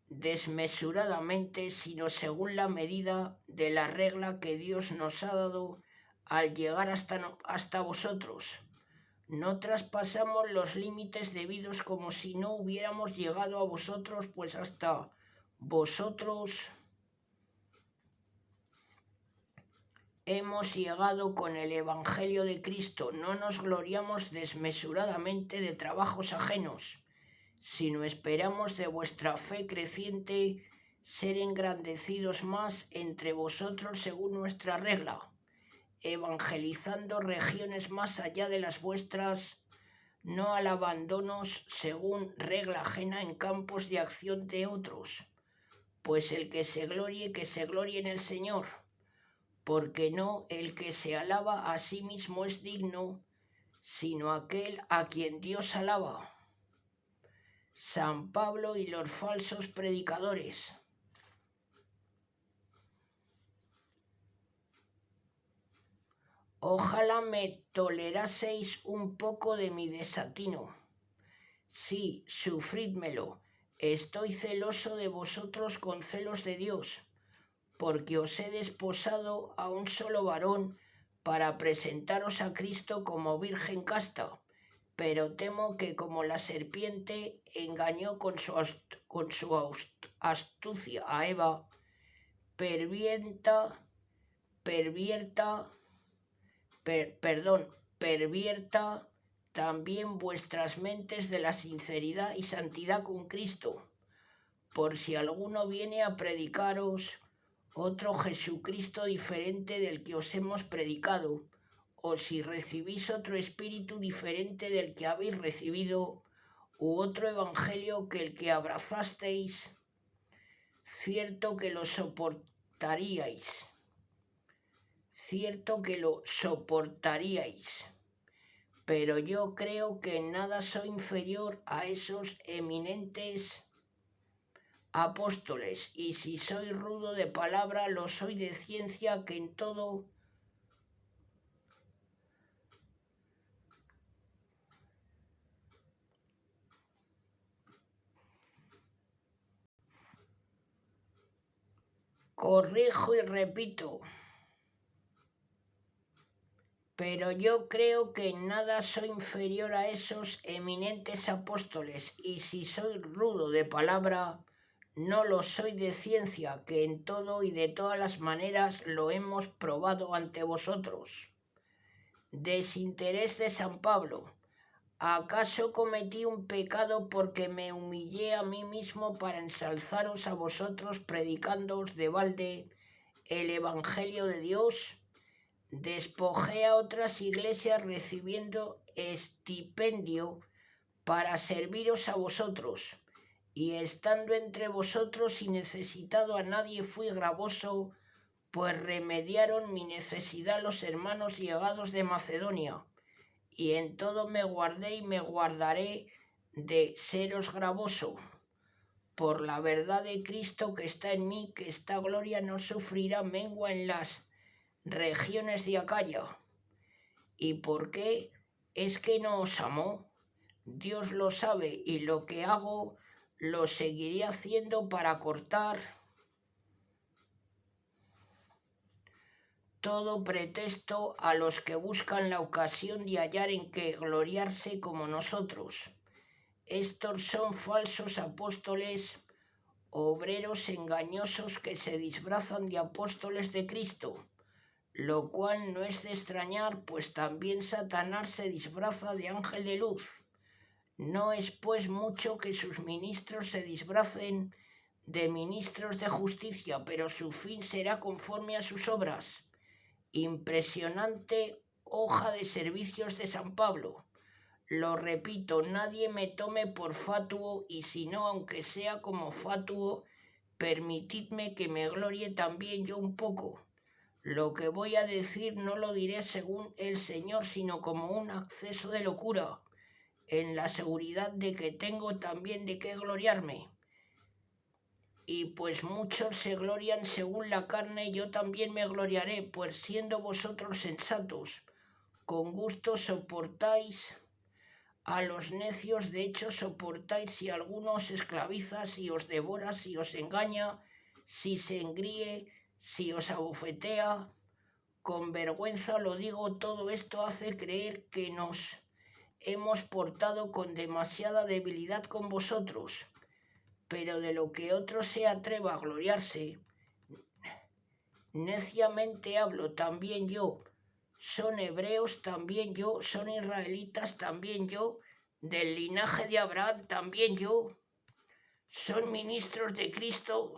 desmesuradamente, sino según la medida de la regla que Dios nos ha dado al llegar hasta vosotros. No traspasamos los límites debidos como si no hubiéramos llegado a vosotros, pues hasta vosotros hemos llegado con el Evangelio de Cristo. No nos gloriamos desmesuradamente de trabajos ajenos, sino esperamos de vuestra fe creciente ser engrandecidos más entre vosotros según nuestra regla, evangelizando regiones más allá de las vuestras, no alabándonos según regla ajena en campos de acción de otros, pues el que se glorie en el Señor, porque no el que se alaba a sí mismo es digno, sino aquel a quien Dios alaba. San Pablo y los falsos predicadores. Ojalá me toleraseis un poco de mi desatino. Sí, sufrídmelo. Estoy celoso de vosotros con celos de Dios, porque os he desposado a un solo varón para presentaros a Cristo como virgen casta. Pero temo que como la serpiente engañó con su astucia a Eva, pervierta también vuestras mentes de la sinceridad y santidad con Cristo, por si alguno viene a predicaros otro Jesucristo diferente del que os hemos predicado, o si recibís otro espíritu diferente del que habéis recibido, u otro evangelio que el que abrazasteis, cierto que lo soportaríais, pero yo creo que en nada soy inferior a esos eminentes apóstoles, y si soy rudo de palabra, lo soy de ciencia, que en todo corrijo y repito. Pero yo creo que en nada soy inferior a esos eminentes apóstoles, y si soy rudo de palabra, no lo soy de ciencia, que en todo y de todas las maneras lo hemos probado ante vosotros. Desinterés de San Pablo. ¿Acaso cometí un pecado porque me humillé a mí mismo para ensalzaros a vosotros, predicándoos de balde el Evangelio de Dios? Despojé a otras iglesias recibiendo estipendio para serviros a vosotros, y estando entre vosotros y necesitado a nadie fui gravoso, pues remediaron mi necesidad los hermanos llegados de Macedonia, y en todo me guardé y me guardaré de seros gravoso. Por la verdad de Cristo que está en mí, que esta gloria no sufrirá mengua en las regiones de Acaya. ¿Y por qué? ¿Es que no os amó? Dios lo sabe, y lo que hago lo seguiré haciendo para cortar todo pretexto a los que buscan la ocasión de hallar en que gloriarse como nosotros. Estos son falsos apóstoles, obreros engañosos que se disfrazan de apóstoles de Cristo. lo cual no es de extrañar, pues también Satanás se disfraza de ángel de luz. No es pues mucho que sus ministros se disfracen de ministros de justicia, pero su fin será conforme a sus obras. Impresionante hoja de servicios de San Pablo. Lo repito, nadie me tome por fatuo, y si no, aunque sea como fatuo, permitidme que me glorie también yo un poco. Lo que voy a decir no lo diré según el Señor, sino como un acceso de locura, en la seguridad de que tengo también de qué gloriarme. Y pues muchos se glorian según la carne, yo también me gloriaré, pues siendo vosotros sensatos, con gusto soportáis a los necios, de hecho soportáis si alguno os esclaviza, si os devora, si os engaña, si se engríe, si os abofetea. Con vergüenza lo digo, todo esto hace creer que nos hemos portado con demasiada debilidad con vosotros, pero de lo que otro se atreva a gloriarse, neciamente hablo también yo. Son hebreos también yo, son israelitas también yo, del linaje de Abraham también yo, son ministros de Cristo.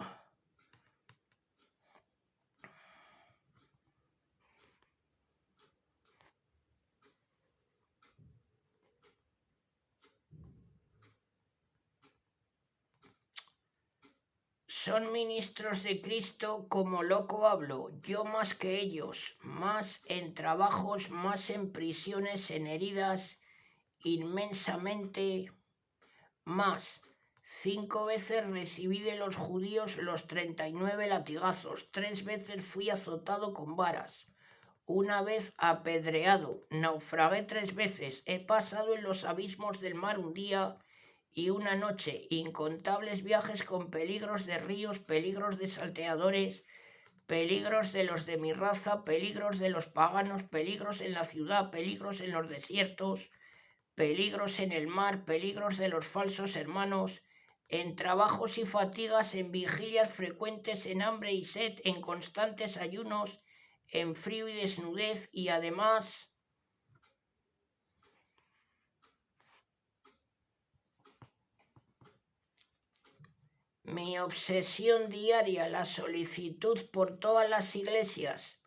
Son ministros de Cristo, como loco hablo, yo más que ellos, más en trabajos, más en prisiones, en heridas, inmensamente más. 5 veces recibí de los judíos los 39 latigazos, 3 veces fui azotado con varas, una vez apedreado, naufragué 3 veces, he pasado en los abismos del mar un día y una noche, incontables viajes con peligros de ríos, peligros de salteadores, peligros de los de mi raza, peligros de los paganos, peligros en la ciudad, peligros en los desiertos, peligros en el mar, peligros de los falsos hermanos, en trabajos y fatigas, en vigilias frecuentes, en hambre y sed, en constantes ayunos, en frío y desnudez, y además mi obsesión diaria, la solicitud por todas las iglesias.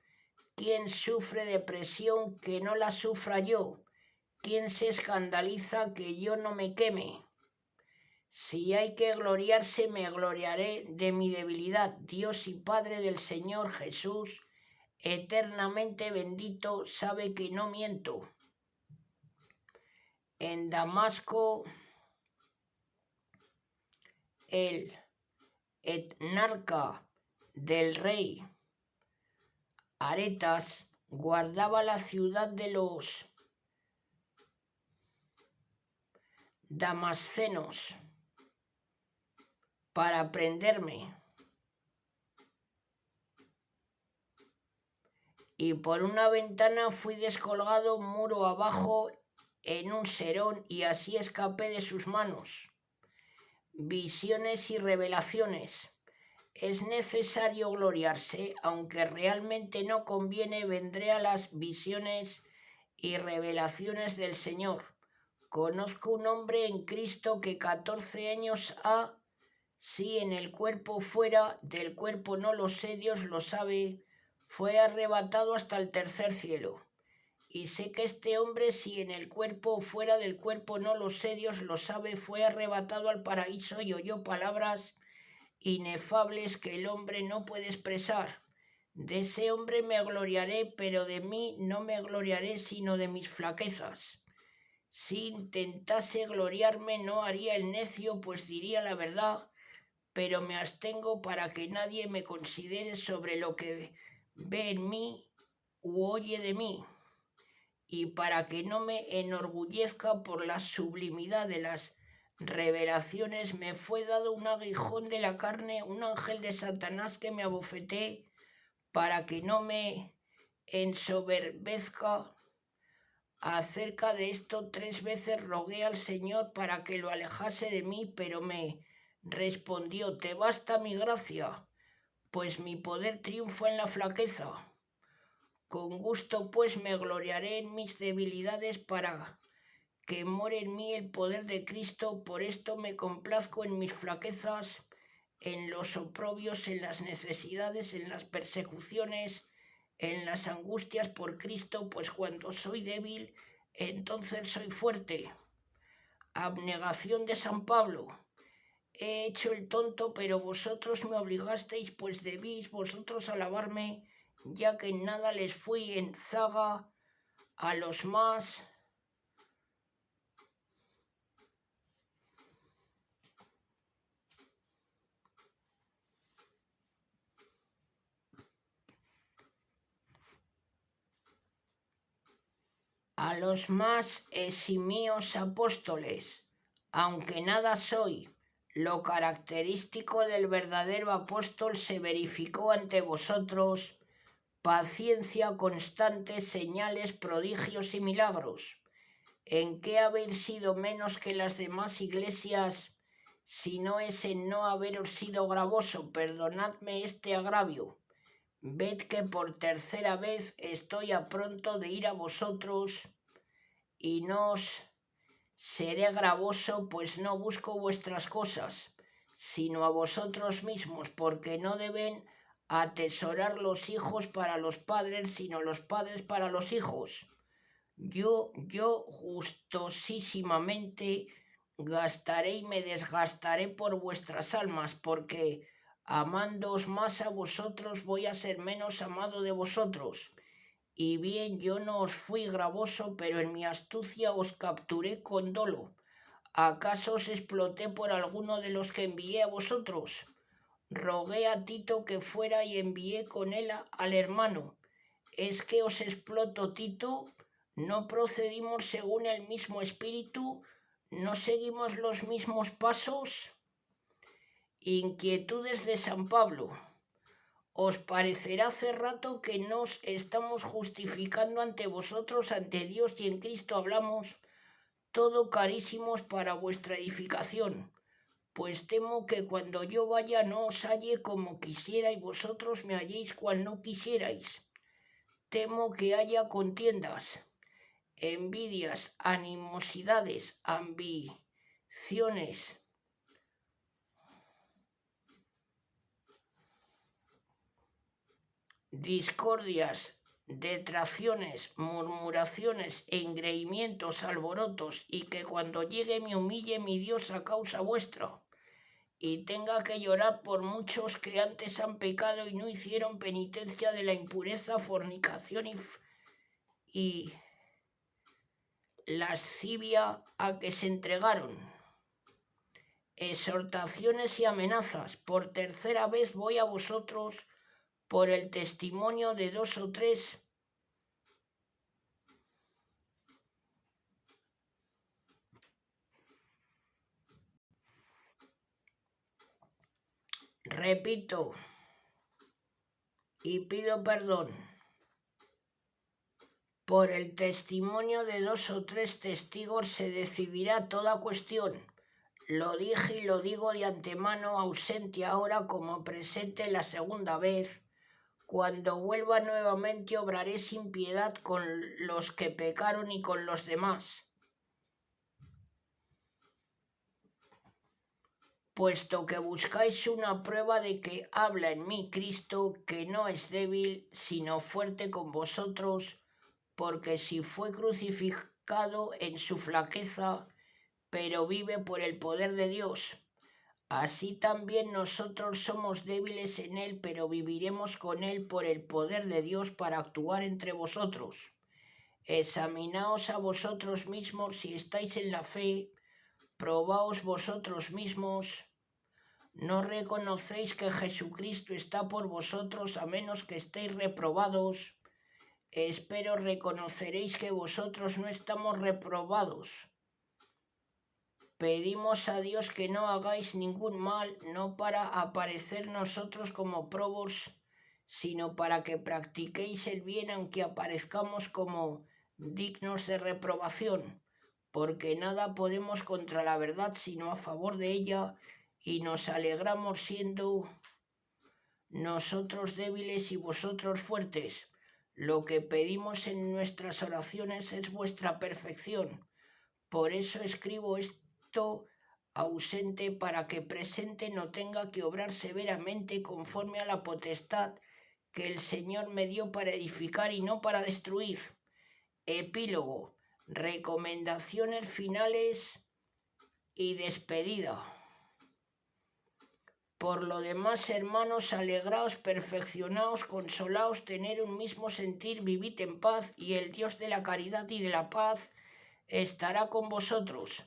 ¿Quién sufre depresión que no la sufra yo? ¿Quién se escandaliza que yo no me queme? Si hay que gloriarse, me gloriaré de mi debilidad. Dios y Padre del Señor Jesús, eternamente bendito, sabe que no miento. En Damasco, el etnarca del rey Aretas guardaba la ciudad de los damascenos para prenderme, y por una ventana fui descolgado muro abajo en un serón, y así escapé de sus manos. Visiones y revelaciones. Es necesario gloriarse, aunque realmente no conviene. Vendré a las visiones y revelaciones del Señor. Conozco un hombre en Cristo que 14 años ha, si en el cuerpo fuera, del cuerpo no lo sé, Dios lo sabe, fue arrebatado hasta el tercer cielo. Y sé que este hombre, si en el cuerpo o fuera del cuerpo no lo sé, Dios lo sabe, fue arrebatado al paraíso y oyó palabras inefables que el hombre no puede expresar. De ese hombre me gloriaré, pero de mí no me gloriaré, sino de mis flaquezas. Si intentase gloriarme, no haría el necio, pues diría la verdad, pero me abstengo para que nadie me considere sobre lo que ve en mí u oye de mí, y para que no me enorgullezca por la sublimidad de las revelaciones, me fue dado un aguijón de la carne, un ángel de Satanás que me abofeté, para que no me ensoberbezca. Acerca de esto 3 veces rogué al Señor para que lo alejase de mí, pero me respondió: te basta mi gracia, pues mi poder triunfa en la flaqueza. Con gusto pues me gloriaré en mis debilidades para que more en mí el poder de Cristo. Por esto me complazco en mis flaquezas, en los oprobios, en las necesidades, en las persecuciones, en las angustias por Cristo, pues cuando soy débil, entonces soy fuerte. Abnegación de San Pablo. He hecho el tonto, pero vosotros me obligasteis, pues debís vosotros alabarme, ya que en nada les fui en zaga a los más. A los más eximios apóstoles, aunque nada soy, lo característico del verdadero apóstol se verificó ante vosotros: paciencia constante, señales, prodigios y milagros. ¿En qué habéis sido menos que las demás iglesias, si no es en no haberos sido gravoso? Perdonadme este agravio. Ved que por tercera vez estoy a pronto de ir a vosotros, y no os seré gravoso, pues no busco vuestras cosas, sino a vosotros mismos, porque no deben atesorar los hijos para los padres, sino los padres para los hijos. Yo gustosísimamente gastaré y me desgastaré por vuestras almas, porque amándoos más a vosotros voy a ser menos amado de vosotros. Y bien, yo no os fui gravoso, pero en mi astucia os capturé con dolo. ¿Acaso os exploté por alguno de los que envié a vosotros? Rogué a Tito que fuera y envié con él al hermano. ¿Es que os exploto, Tito? ¿No procedimos según el mismo espíritu? ¿No seguimos los mismos pasos? Inquietudes de San Pablo. Os parecerá hace rato que nos estamos justificando ante vosotros, ante Dios, y en Cristo hablamos, todo carísimos para vuestra edificación. Pues temo que cuando yo vaya no os halle como quisiera, y vosotros me halléis cual no quisierais. Temo que haya contiendas, envidias, animosidades, ambiciones, discordias, detracciones, murmuraciones, engreimientos, alborotos, y que cuando llegue me humille mi Dios a causa vuestra, y tenga que llorar por muchos que antes han pecado y no hicieron penitencia de la impureza, fornicación y lascivia a que se entregaron. Exhortaciones y amenazas. Por tercera vez voy a vosotros por el testimonio de 2 o 3. Repito y pido perdón. Por el testimonio de 2 o 3 testigos se decidirá toda cuestión. Lo dije y lo digo de antemano, ausente ahora como presente la segunda vez. Cuando vuelva nuevamente obraré sin piedad con los que pecaron y con los demás. Puesto que buscáis una prueba de que habla en mí Cristo, que no es débil, sino fuerte con vosotros, porque si fue crucificado en su flaqueza, pero vive por el poder de Dios. Así también nosotros somos débiles en él, pero viviremos con él por el poder de Dios para actuar entre vosotros. Examinaos a vosotros mismos si estáis en la fe, probaos vosotros mismos. ¿No reconocéis que Jesucristo está por vosotros a menos que estéis reprobados? Espero reconoceréis que vosotros no estamos reprobados. Pedimos a Dios que no hagáis ningún mal, no para aparecer nosotros como probos, sino para que practiquéis el bien, aunque aparezcamos como dignos de reprobación, porque nada podemos contra la verdad sino a favor de ella, y nos alegramos siendo nosotros débiles y vosotros fuertes. Lo que pedimos en nuestras oraciones es vuestra perfección. Por eso escribo esto ausente, para que presente no tenga que obrar severamente conforme a la potestad que el Señor me dio para edificar y no para destruir. Epílogo. Recomendaciones finales y despedida. Por lo demás, hermanos, alegraos, perfeccionaos, consolaos, tener un mismo sentir, vivid en paz, y el Dios de la caridad y de la paz estará con vosotros.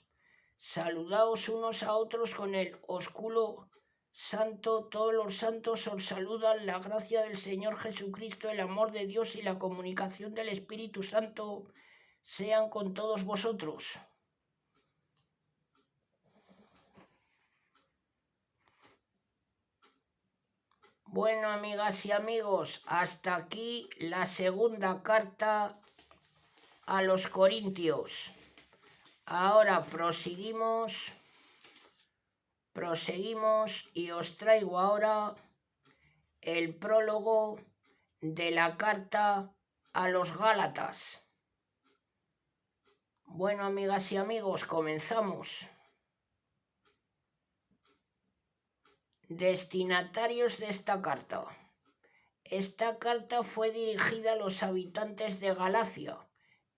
Saludaos unos a otros con el ósculo santo. Todos los santos os saludan. La gracia del Señor Jesucristo, el amor de Dios y la comunicación del Espíritu Santo sean con todos vosotros. Bueno, amigas y amigos, hasta aquí la segunda carta a los Corintios. Ahora proseguimos y os traigo ahora el prólogo de la carta a los Gálatas. Bueno, amigas y amigos, comenzamos. Destinatarios de esta carta. Esta carta fue dirigida a los habitantes de Galacia,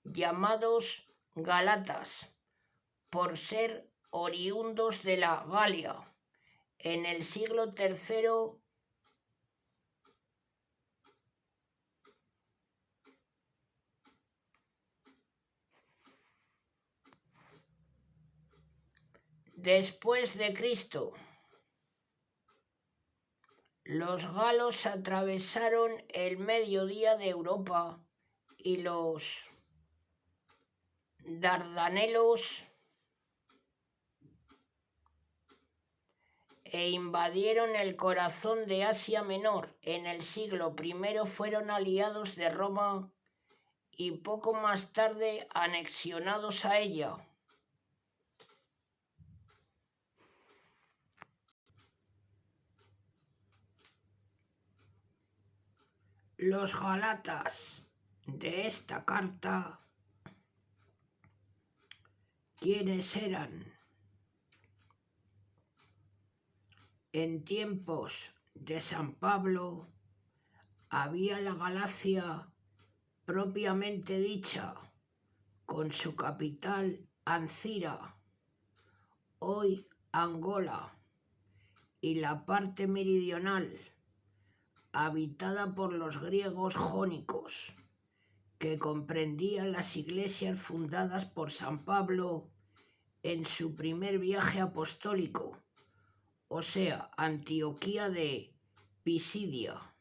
llamados Gálatas, por ser oriundos de la Galia, en el siglo III después de Cristo. Los galos atravesaron el mediodía de Europa y los Dardanelos e invadieron el corazón de Asia Menor. En el siglo I fueron aliados de Roma y poco más tarde anexionados a ella. Los Gálatas de esta carta, ¿quiénes eran? En tiempos de San Pablo había la Galacia propiamente dicha, con su capital Ancira, hoy Angola, y la parte meridional, habitada por los griegos jónicos, que comprendían las iglesias fundadas por San Pablo en su primer viaje apostólico, o sea, Antioquía de Pisidia,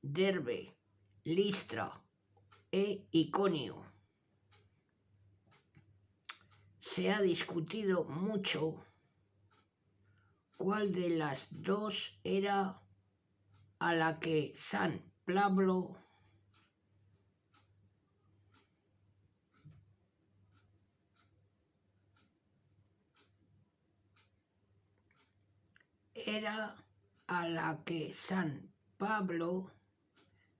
Derbe, Listra e Iconio. Se ha discutido mucho cuál de las dos era a la que San Pablo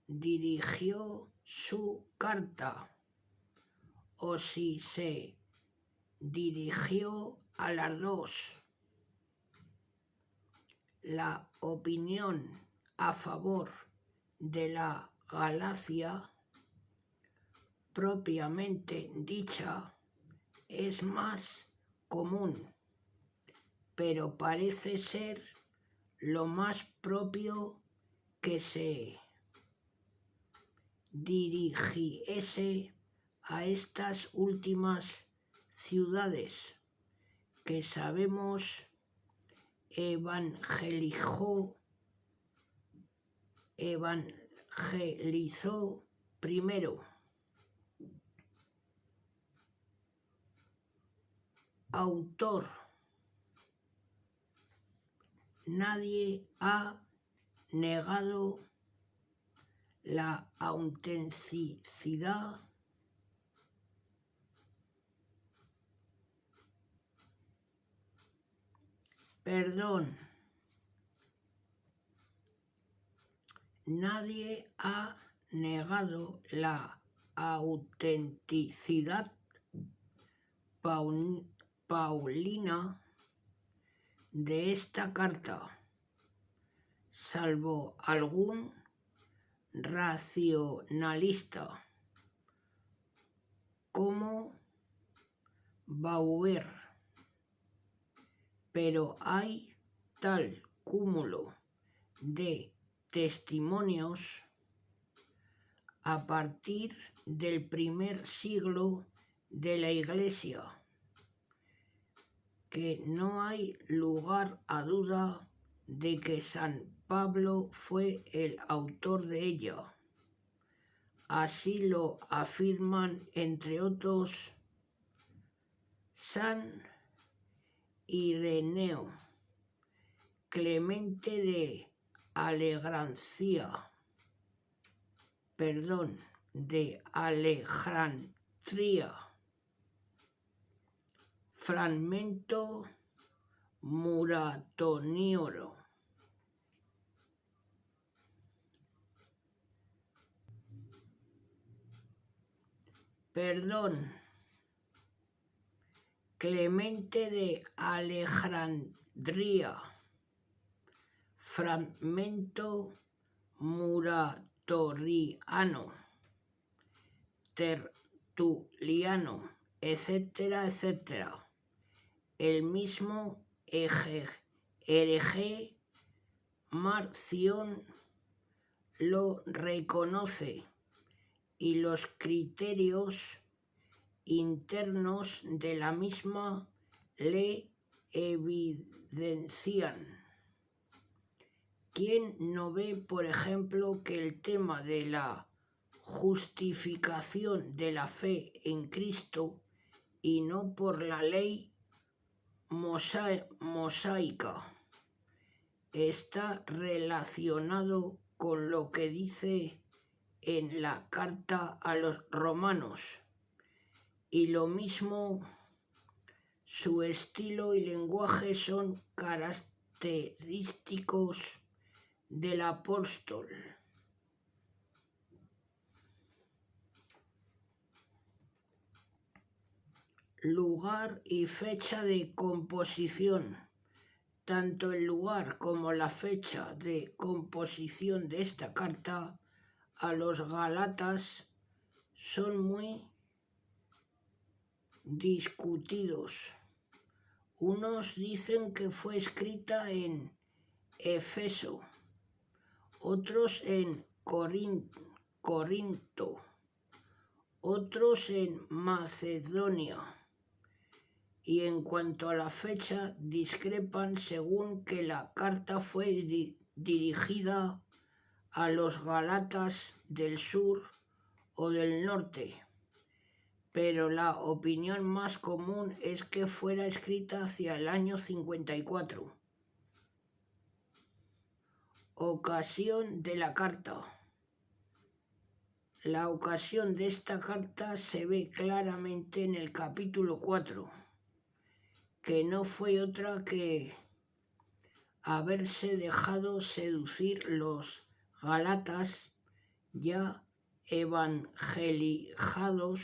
dirigió su carta, o si se dirigió a las dos. La opinión a favor de la Galacia propiamente dicha es más común, pero parece ser lo más propio que se dirigiese a estas últimas ciudades que sabemos evangelizó primero. Autor: nadie ha negado la autenticidad nadie ha negado la autenticidad paulina de esta carta, salvo algún racionalista como Bauer, pero hay tal cúmulo de testimonios a partir del primer siglo de la Iglesia que no hay lugar a duda de que San Pablo fue el autor de ella. Así lo afirman, entre otros, San Ireneo, Clemente de Alejandría, Fragmento Muratoniano, Clemente de Alejandría, Fragmento Muratoriano, Tertuliano, etcétera, etcétera. El mismo hereje Marción lo reconoce y los criterios internos de la misma le evidencian. ¿Quién no ve, por ejemplo, que el tema de la justificación de la fe en Cristo y no por la ley mosaica está relacionado con lo que dice en la carta a los romanos? Y lo mismo, su estilo y lenguaje son característicos del apóstol. Lugar y fecha de composición. Tanto el lugar como la fecha de composición de esta carta a los Gálatas son muy discutidos. Unos dicen que fue escrita en Éfeso, otros en Corinto, otros en Macedonia, y en cuanto a la fecha discrepan según que la carta fue dirigida a los Gálatas del sur o del norte, pero la opinión más común es que fuera escrita hacia el año 54. Ocasión de la carta. La ocasión de esta carta se ve claramente en el capítulo 4, que no fue otra que haberse dejado seducir los Gálatas ya evangelizados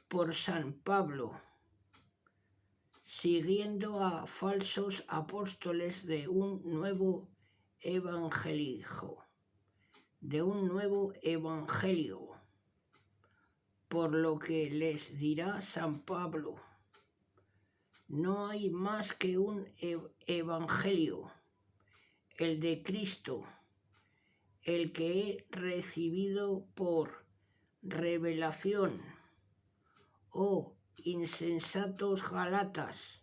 por San Pablo, siguiendo a falsos apóstoles de un nuevo evangelio, por lo que les dirá San Pablo: no hay más que un evangelio, el de Cristo, el que he recibido por revelación. Oh insensatos Gálatas,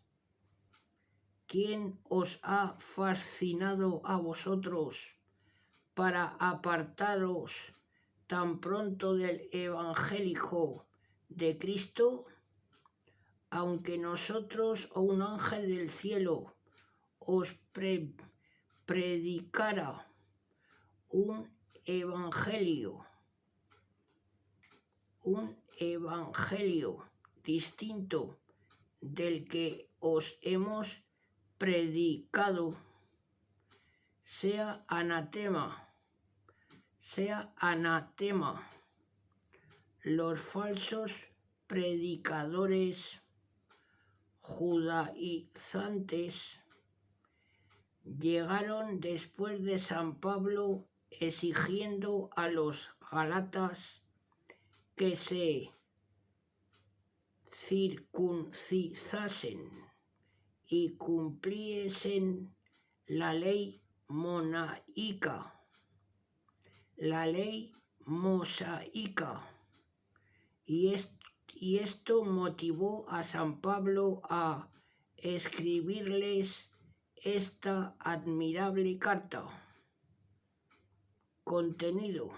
¿quién os ha fascinado a vosotros para apartaros tan pronto del evangelio de Cristo? Aunque nosotros o un ángel del cielo os predicara un evangelio distinto del que os hemos predicado, sea anatema los falsos predicadores judaizantes llegaron después de San Pablo exigiendo a los galatas que se circuncidasen y cumpliesen la ley mosaica, y esto motivó a San Pablo a escribirles esta admirable carta. Contenido: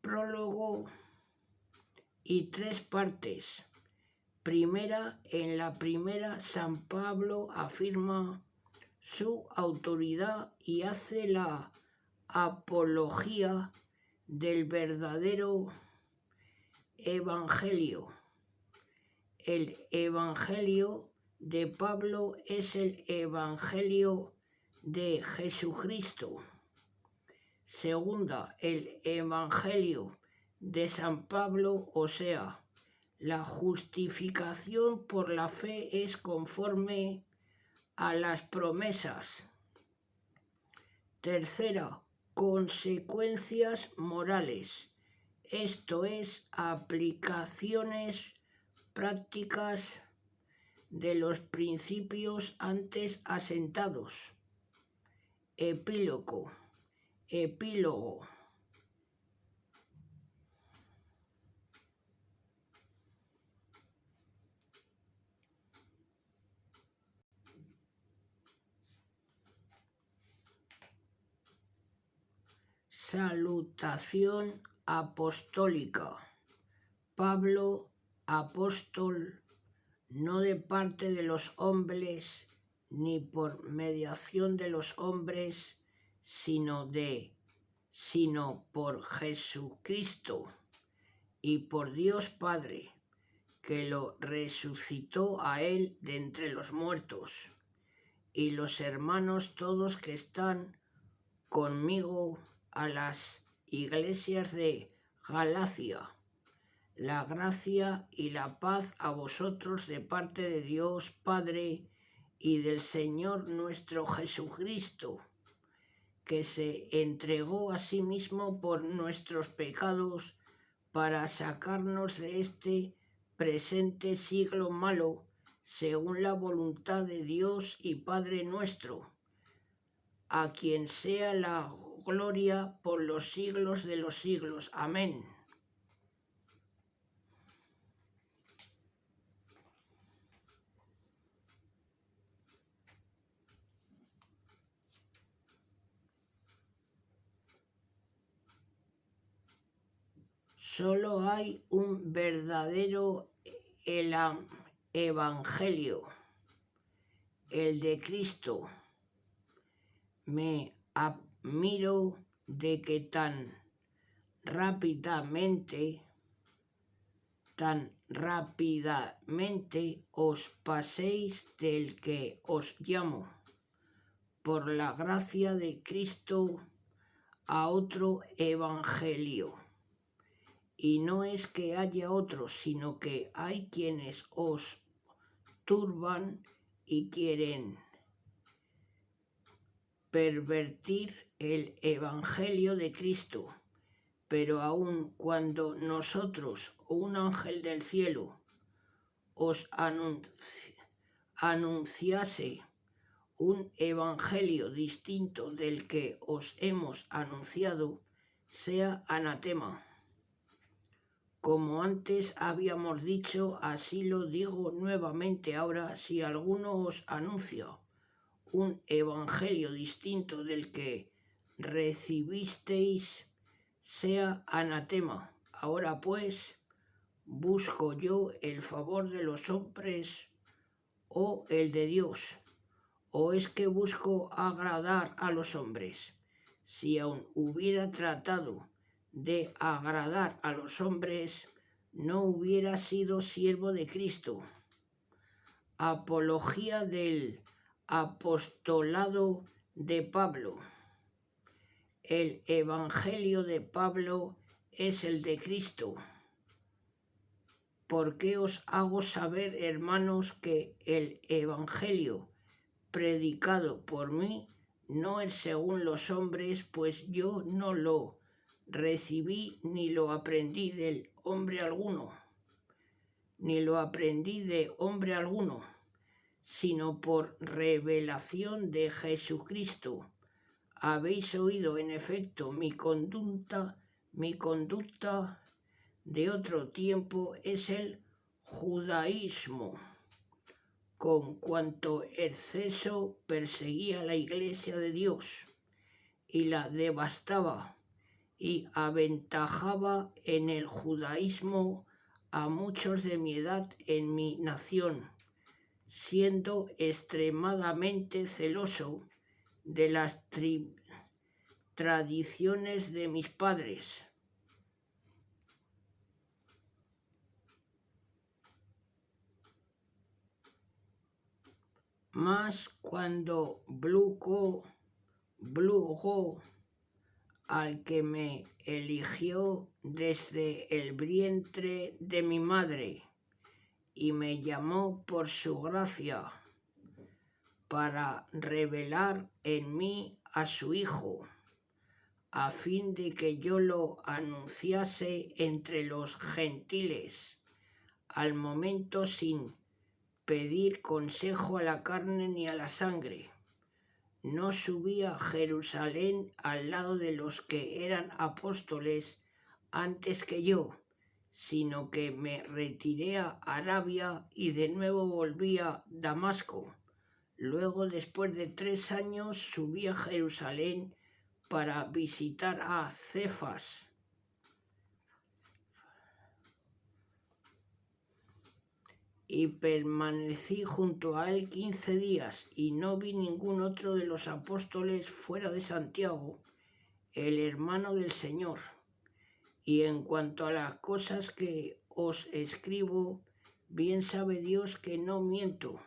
prólogo y 3 partes. En la primera, San Pablo afirma su autoridad y hace la apología del verdadero evangelio. El evangelio de Pablo es el evangelio de Jesucristo. Segunda, el evangelio de San Pablo, o sea, la justificación por la fe es conforme a las promesas. Tercera, consecuencias morales, esto es, aplicaciones prácticas de los principios antes asentados. Epílogo. Salutación apostólica. Pablo, apóstol, no de parte de los hombres, ni por mediación de los hombres, sino por Jesucristo y por Dios Padre, que lo resucitó a él de entre los muertos, y los hermanos todos que están conmigo a las iglesias de Galacia. La gracia y la paz a vosotros de parte de Dios Padre y del Señor nuestro Jesucristo, que se entregó a sí mismo por nuestros pecados para sacarnos de este presente siglo malo, según la voluntad de Dios y Padre nuestro, a quien sea la gloria por los siglos de los siglos. Amén. Solo hay un verdadero evangelio, el de Cristo. Me admiro de que tan rápidamente os paséis del que os llamo, por la gracia de Cristo, a otro evangelio. Y no es que haya otros, sino que hay quienes os turban y quieren pervertir el evangelio de Cristo. Pero aun cuando nosotros o un ángel del cielo os anunciase un evangelio distinto del que os hemos anunciado, sea anatema. Como antes habíamos dicho, así lo digo nuevamente ahora: si alguno os anuncia un evangelio distinto del que recibisteis, sea anatema. Ahora pues, ¿busco yo el favor de los hombres o el de Dios? ¿O es que busco agradar a los hombres? Si aún hubiera tratado de agradar a los hombres, no hubiera sido siervo de Cristo. Apología del apostolado de Pablo. El Evangelio de Pablo es el de Cristo. ¿Por qué os hago saber, hermanos, que el Evangelio predicado por mí no es según los hombres, pues yo no lo recibí ni lo aprendí del hombre alguno, ni lo aprendí de hombre alguno, sino por revelación de Jesucristo? Habéis oído, en efecto, mi conducta de otro tiempo es el judaísmo, con cuanto exceso perseguía la iglesia de Dios y la devastaba, y aventajaba en el judaísmo a muchos de mi edad en mi nación, siendo extremadamente celoso de las tradiciones de mis padres. Mas cuando Blugo, al que me eligió desde el vientre de mi madre y me llamó por su gracia para revelar en mí a su Hijo, a fin de que yo lo anunciase entre los gentiles, al momento sin pedir consejo a la carne ni a la sangre. No subí a Jerusalén al lado de los que eran apóstoles antes que yo, sino que me retiré a Arabia y de nuevo volví a Damasco. Luego, después de 3 años, subí a Jerusalén para visitar a Cefas, y permanecí junto a él 15 días, y no vi ningún otro de los apóstoles fuera de Santiago, el hermano del Señor. Y en cuanto a las cosas que os escribo, bien sabe Dios que no miento.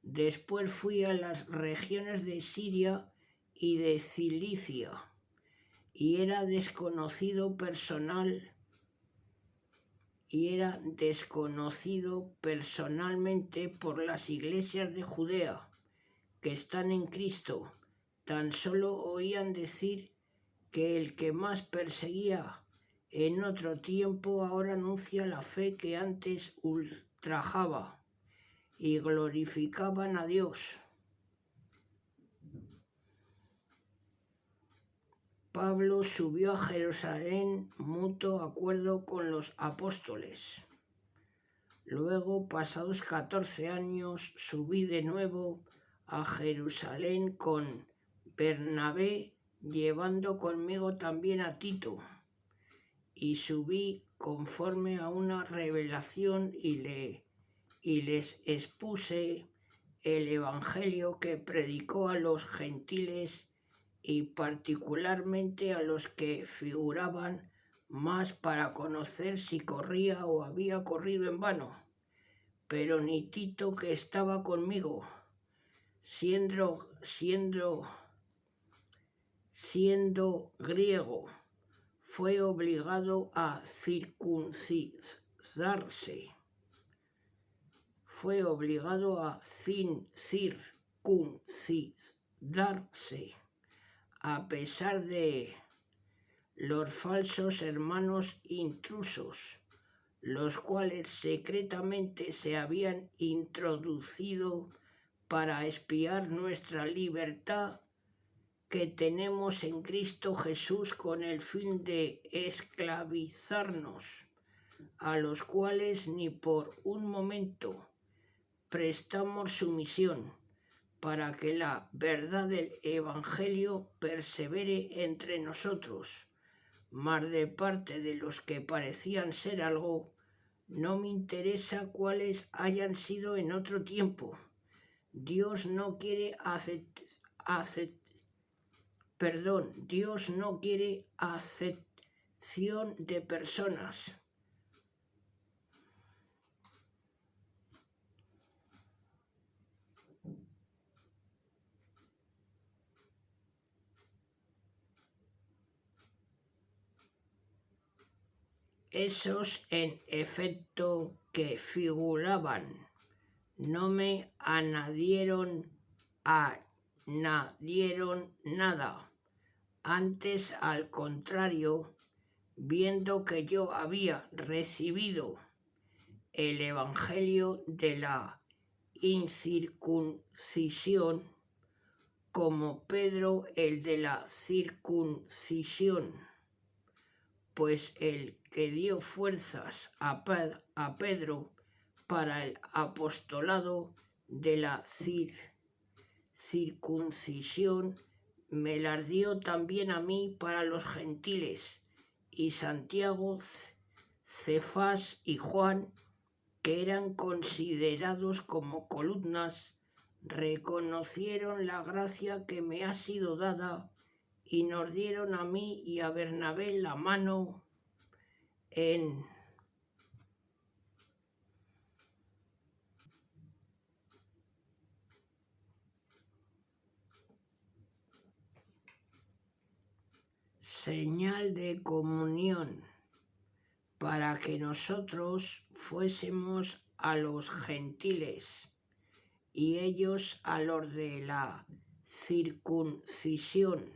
Después fui a las regiones de Siria y de Cilicia, y era desconocido personalmente por las iglesias de Judea que están en Cristo. Tan solo oían decir que el que más perseguía en otro tiempo ahora anuncia la fe que antes ultrajaba, y glorificaban a Dios. Pablo subió a Jerusalén mutuo acuerdo con los apóstoles. Luego, pasados 14 años, subí de nuevo a Jerusalén con Bernabé, llevando conmigo también a Tito, y subí conforme a una revelación y les expuse el evangelio que predicó a los gentiles y particularmente a los que figuraban más para conocer si corría o había corrido en vano. Pero ni Tito, que estaba conmigo, siendo griego, fue obligado a circuncidarse. A pesar de los falsos hermanos intrusos, los cuales secretamente se habían introducido para espiar nuestra libertad que tenemos en Cristo Jesús, con el fin de esclavizarnos, a los cuales ni por un momento prestamos sumisión, para que la verdad del Evangelio persevere entre nosotros. Mas de parte de los que parecían ser algo, no me interesa cuáles hayan sido en otro tiempo. Dios no quiere acepción de personas. esos en efecto que figuraban no me añadieron nada. Antes, al contrario, viendo que yo había recibido el evangelio de la incircuncisión, como Pedro el de la circuncisión, pues el que dio fuerzas a Pedro para el apostolado de la circuncisión, me las dio también a mí para los gentiles, y Santiago, Cefas y Juan, que eran considerados como columnas, reconocieron la gracia que me ha sido dada y nos dieron a mí y a Bernabé la mano en señal de comunión, para que nosotros fuésemos a los gentiles y ellos a los de la circuncisión,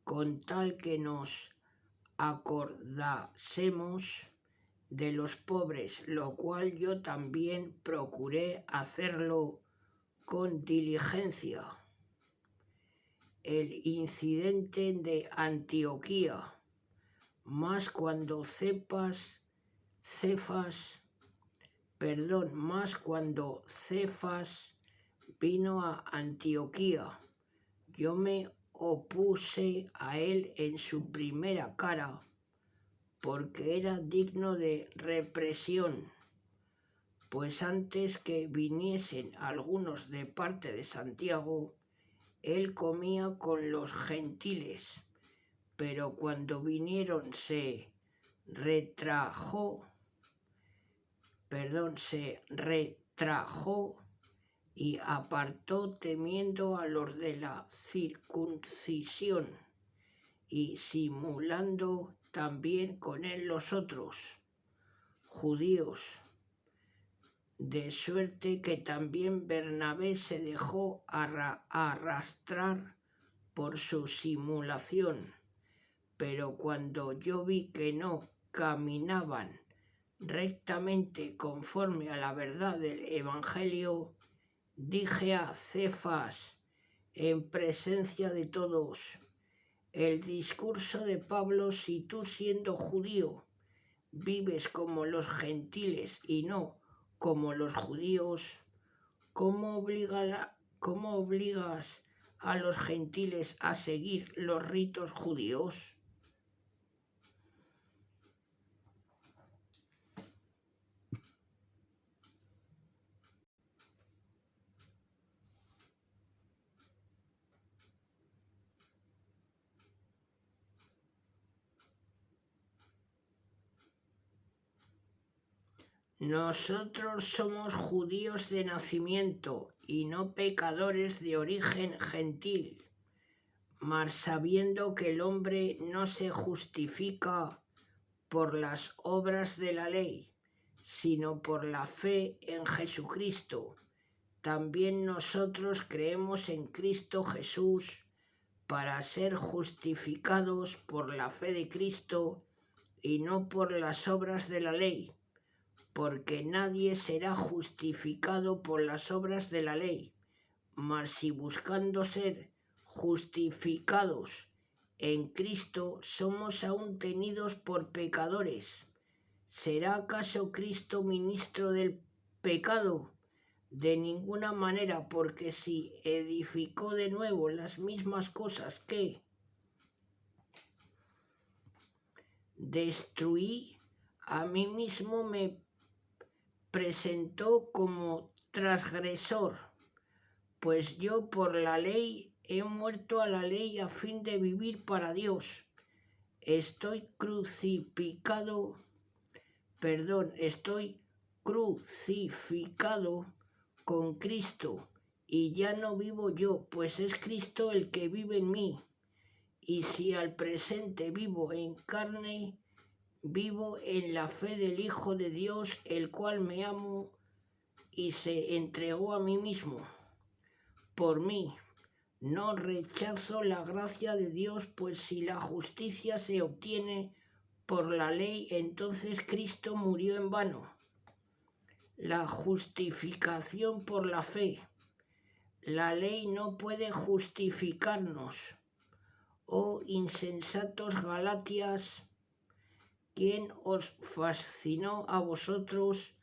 con tal que nos acordásemos de los pobres, lo cual yo también procuré hacerlo con diligencia. El incidente de Antioquía, más cuando Cefas vino a Antioquía, yo me opuse a él en su primera cara, porque era digno de represión, pues antes que viniesen algunos de parte de Santiago, él comía con los gentiles, pero cuando vinieron se retrajó y apartó temiendo a los de la circuncisión y simulando también con él los otros judíos, de suerte que también Bernabé se dejó arrastrar por su simulación. Pero cuando yo vi que no caminaban rectamente conforme a la verdad del Evangelio, dije a Cefas en presencia de todos: el discurso de Pablo, si tú siendo judío vives como los gentiles y no como los judíos, ¿cómo obligas a los gentiles a seguir los ritos judíos? Nosotros somos judíos de nacimiento y no pecadores de origen gentil, mas sabiendo que el hombre no se justifica por las obras de la ley, sino por la fe en Jesucristo. También nosotros creemos en Cristo Jesús para ser justificados por la fe de Cristo y no por las obras de la ley, porque nadie será justificado por las obras de la ley, mas si buscando ser justificados en Cristo somos aún tenidos por pecadores, ¿será acaso Cristo ministro del pecado? De ninguna manera, porque si edificó de nuevo las mismas cosas que destruí, a mí mismo me presentó como transgresor, pues yo por la ley he muerto a la ley a fin de vivir para Dios. Estoy crucificado con Cristo, y ya no vivo yo, pues es Cristo el que vive en mí. Y si al presente vivo en carne, vivo en la fe del Hijo de Dios, el cual me amó y se entregó a mí mismo por mí. No rechazo la gracia de Dios, pues si la justicia se obtiene por la ley, entonces Cristo murió en vano. La justificación por la fe. La ley no puede justificarnos. Oh insensatos Galatias, ¿quién os fascinó a vosotros,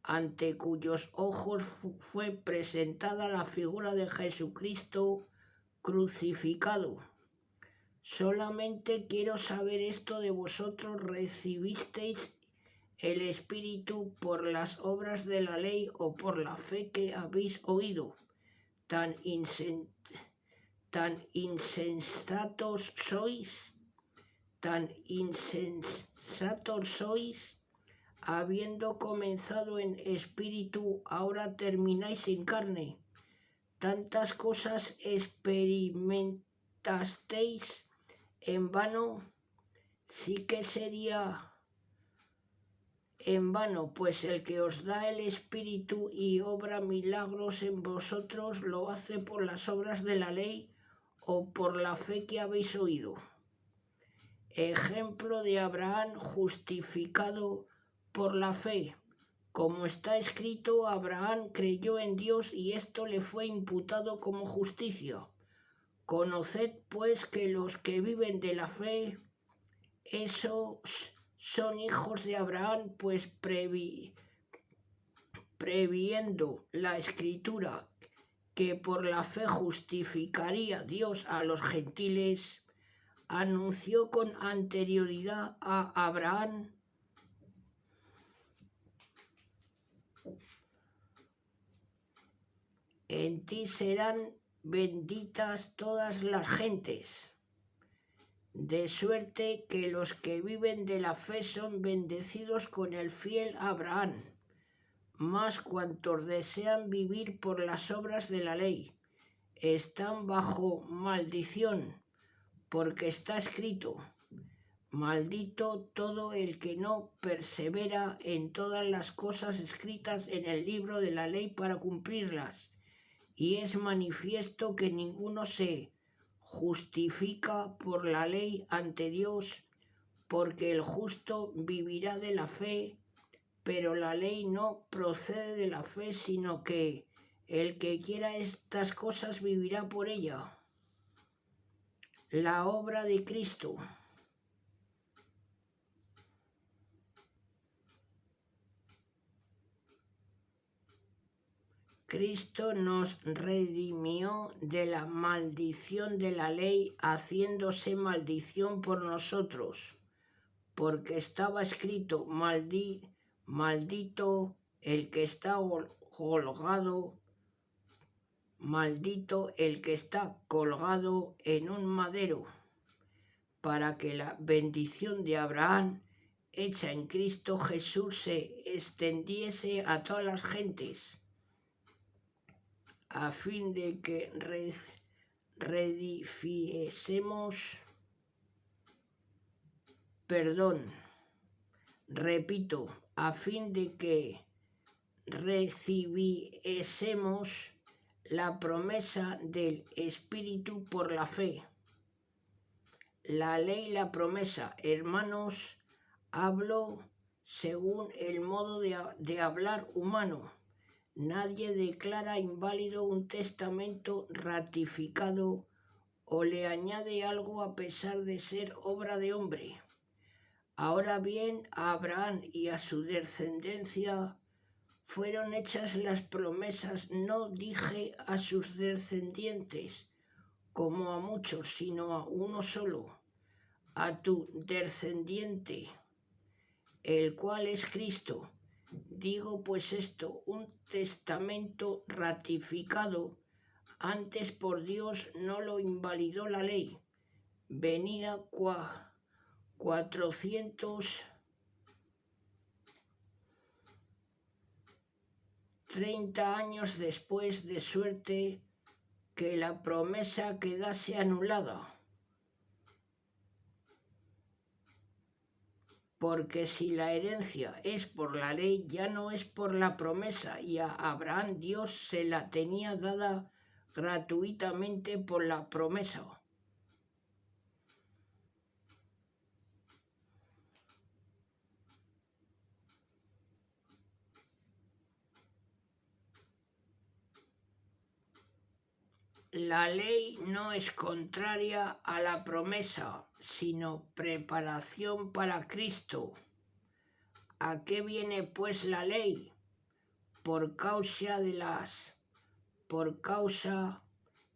ante cuyos ojos fue presentada la figura de Jesucristo crucificado? Solamente quiero saber esto de vosotros: ¿recibisteis el Espíritu por las obras de la ley o por la fe que habéis oído? Tan insensatos sois, habiendo comenzado en espíritu, ahora termináis en carne. Tantas cosas experimentasteis en vano. Sí que sería en vano, pues el que os da el Espíritu y obra milagros en vosotros, lo hace por las obras de la ley o por la fe que habéis oído. Ejemplo de Abraham justificado por la fe. Como está escrito, Abraham creyó en Dios y esto le fue imputado como justicia. Conoced pues que los que viven de la fe, esos son hijos de Abraham, pues previendo la Escritura que por la fe justificaría Dios a los gentiles, anunció con anterioridad a Abraham: en ti serán benditas todas las gentes. De suerte que los que viven de la fe son bendecidos con el fiel Abraham. Mas cuantos desean vivir por las obras de la ley están bajo maldición, porque está escrito: maldito todo el que no persevera en todas las cosas escritas en el libro de la ley para cumplirlas. Y es manifiesto que ninguno se justifica por la ley ante Dios, porque el justo vivirá de la fe, pero la ley no procede de la fe, sino que el que quiera estas cosas vivirá por ella. La obra de Cristo. Cristo nos redimió de la maldición de la ley, haciéndose maldición por nosotros, porque estaba escrito: maldito el que está colgado, maldito el que está colgado en un madero, para que la bendición de Abraham hecha en Cristo Jesús se extendiese a todas las gentes, a fin de que a fin de que recibiésemos la promesa del Espíritu por la fe. La ley, la promesa. Hermanos, hablo según el modo de hablar humano. Nadie declara inválido un testamento ratificado o le añade algo a pesar de ser obra de hombre. Ahora bien, a Abraham y a su descendencia fueron hechas las promesas. No dije a sus descendientes, como a muchos, sino a uno solo: a tu descendiente, el cual es Cristo. Digo pues esto: un testamento ratificado antes por Dios no lo invalidó la ley, venida 430 años después, de suerte que la promesa quedase anulada. porque si la herencia es por la ley, ya no es por la promesa, y a Abraham Dios se la tenía dada gratuitamente por la promesa. La ley no es contraria a la promesa, sino preparación para Cristo. ¿A qué viene pues la ley? Por causa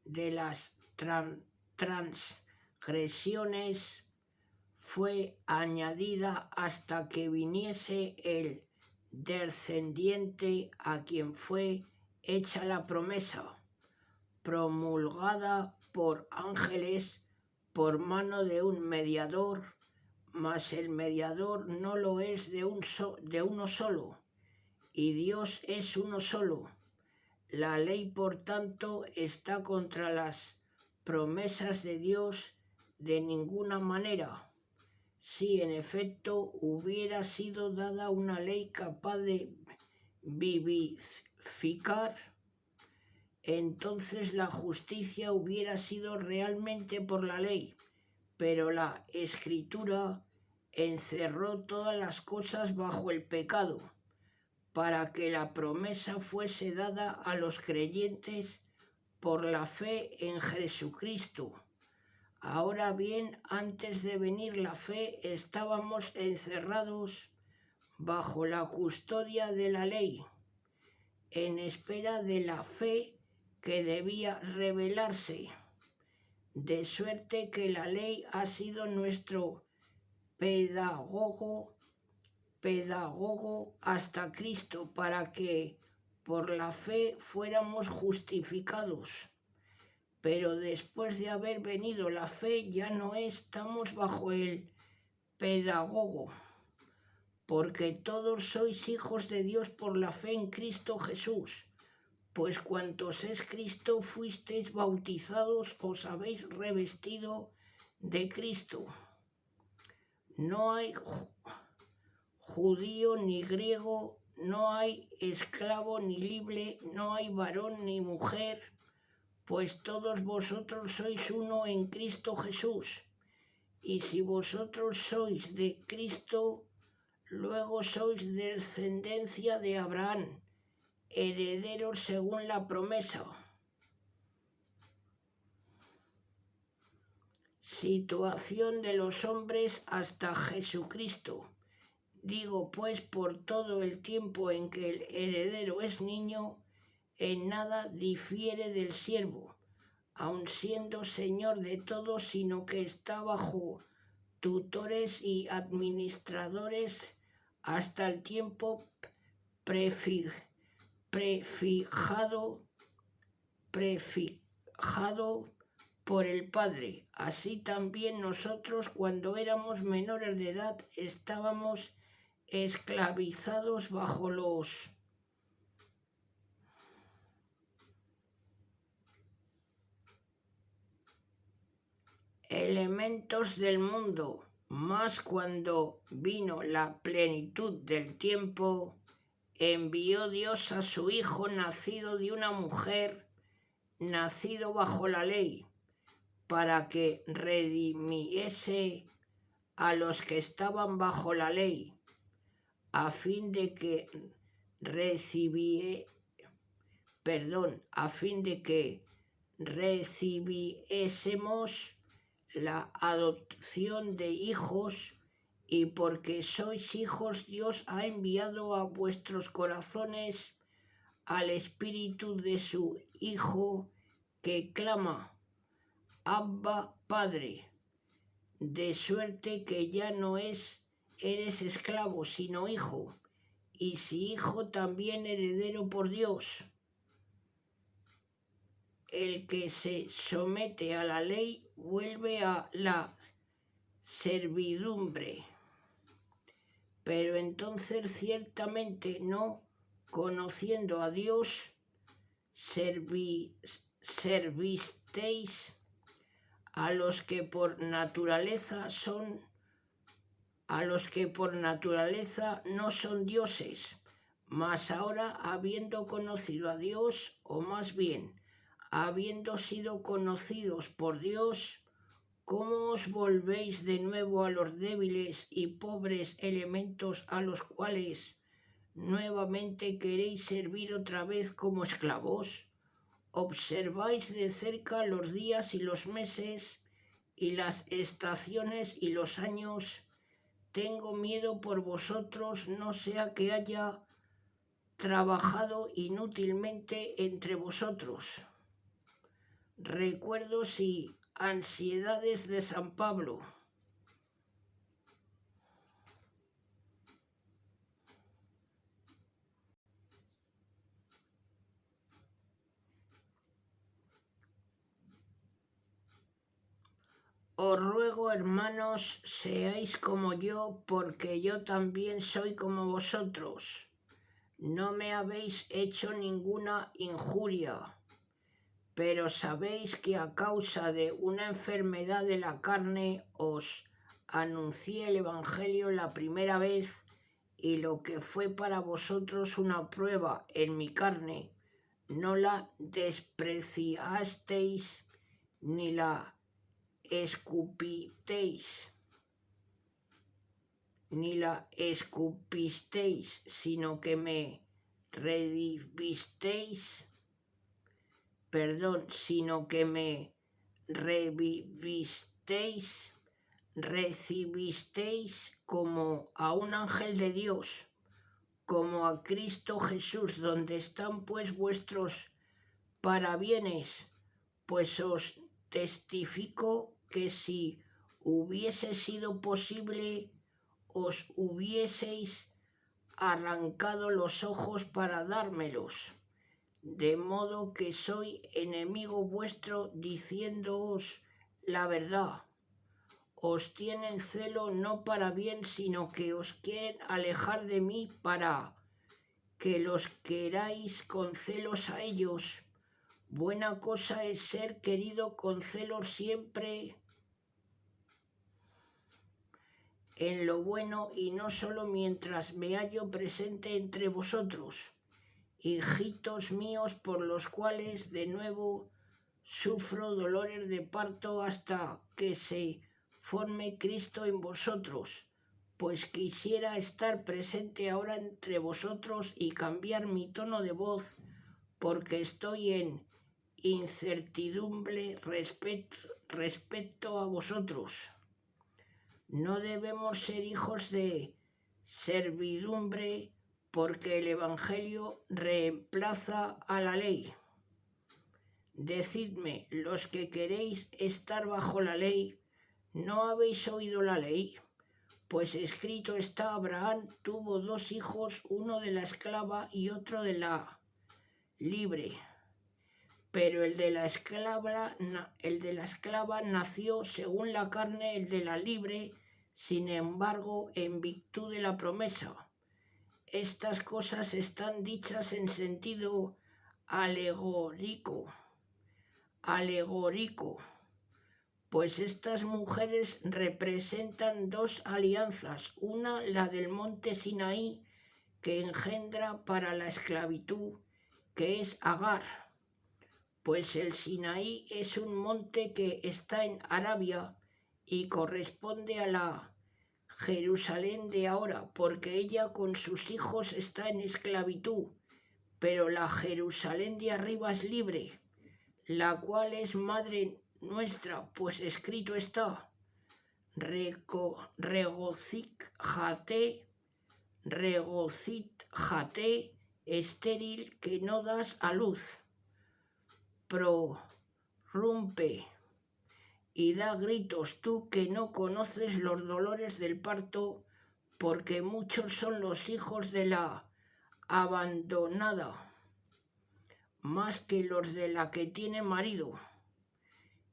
de las transgresiones fue añadida hasta que viniese el descendiente a quien fue hecha la promesa, promulgada por ángeles por mano de un mediador, mas el mediador no lo es de uno solo, y Dios es uno solo. La ley, por tanto, está contra las promesas de Dios de ninguna manera. Si en efecto hubiera sido dada una ley capaz de vivificar, entonces la justicia hubiera sido realmente por la ley, pero la Escritura encerró todas las cosas bajo el pecado, para que la promesa fuese dada a los creyentes por la fe en Jesucristo. Ahora bien, antes de venir la fe, estábamos encerrados bajo la custodia de la ley, en espera de la fe que debía revelarse, de suerte que la ley ha sido nuestro pedagogo hasta Cristo, para que por la fe fuéramos justificados. Pero después de haber venido la fe, ya no estamos bajo el pedagogo, porque todos sois hijos de Dios por la fe en Cristo Jesús. Pues cuantos es Cristo fuisteis bautizados, os habéis revestido de Cristo. No hay judío ni griego, no hay esclavo ni libre, no hay varón ni mujer, pues todos vosotros sois uno en Cristo Jesús. Y si vosotros sois de Cristo, luego sois descendencia de Abraham, herederos según la promesa. Situación de los hombres hasta Jesucristo. Digo pues, por todo el tiempo en que el heredero es niño, en nada difiere del siervo, aun siendo señor de todo, sino que está bajo tutores y administradores hasta el tiempo prefijado por el Padre. Así también nosotros, cuando éramos menores de edad, estábamos esclavizados bajo los elementos del mundo, mas cuando vino la plenitud del tiempo, envió Dios a su Hijo, nacido de una mujer, nacido bajo la ley, para que redimiese a los que estaban bajo la ley, a fin de que recibiésemos la adopción de hijos, y porque sois hijos, Dios ha enviado a vuestros corazones al Espíritu de su Hijo, que clama: Abba, Padre. De suerte que ya no eres esclavo, sino hijo, y si hijo, también heredero por Dios. El que se somete a la ley vuelve a la servidumbre, pero entonces ciertamente no conociendo a Dios, servisteis a los que por naturaleza son a los que por naturaleza no son dioses, mas ahora habiendo conocido a Dios, o más bien, habiendo sido conocidos por Dios, ¿cómo os volvéis de nuevo a los débiles y pobres elementos a los cuales nuevamente queréis servir otra vez como esclavos? Observáis de cerca los días y los meses y las estaciones y los años. Tengo miedo por vosotros, no sea que haya trabajado inútilmente entre vosotros. Recuerdos y ansiedades de San Pablo. Os ruego, hermanos, seáis como yo, porque yo también soy como vosotros. No me habéis hecho ninguna injuria, pero sabéis que a causa de una enfermedad de la carne os anuncié el Evangelio la primera vez, y lo que fue para vosotros una prueba en mi carne, no la despreciasteis ni la escupisteis, sino que me revivisteis, recibisteis como a un ángel de Dios, como a Cristo Jesús. Donde están pues vuestros parabienes, pues os testifico que si hubiese sido posible os hubieseis arrancado los ojos para dármelos, de modo que soy enemigo vuestro diciéndoos la verdad. Os tienen celo no para bien, sino que os quieren alejar de mí para que los queráis con celos a ellos. Buena cosa es ser querido con celos siempre en lo bueno, y no solo mientras me hallo presente entre vosotros, hijitos míos, por los cuales de nuevo sufro dolores de parto hasta que se forme Cristo en vosotros, pues quisiera estar presente ahora entre vosotros y cambiar mi tono de voz, porque estoy en incertidumbre respecto a vosotros. No debemos ser hijos de servidumbre, porque el Evangelio reemplaza a la ley. Decidme, los que queréis estar bajo la ley, ¿no habéis oído la ley? Pues escrito está: Abraham tuvo 2 hijos, uno de la esclava y otro de la libre. Pero el de la esclava nació según la carne, el de la libre, sin embargo, en virtud de la promesa. Estas cosas están dichas en sentido alegórico, pues estas mujeres representan 2 alianzas, una la del monte Sinaí, que engendra para la esclavitud, que es Agar, pues el Sinaí es un monte que está en Arabia y corresponde a la Jerusalén de ahora, porque ella con sus hijos está en esclavitud, pero la Jerusalén de arriba es libre, la cual es madre nuestra, pues escrito está: regocíjate, estéril, que no das a luz, prorrumpe y da gritos, tú que no conoces los dolores del parto, porque muchos son los hijos de la abandonada, más que los de la que tiene marido.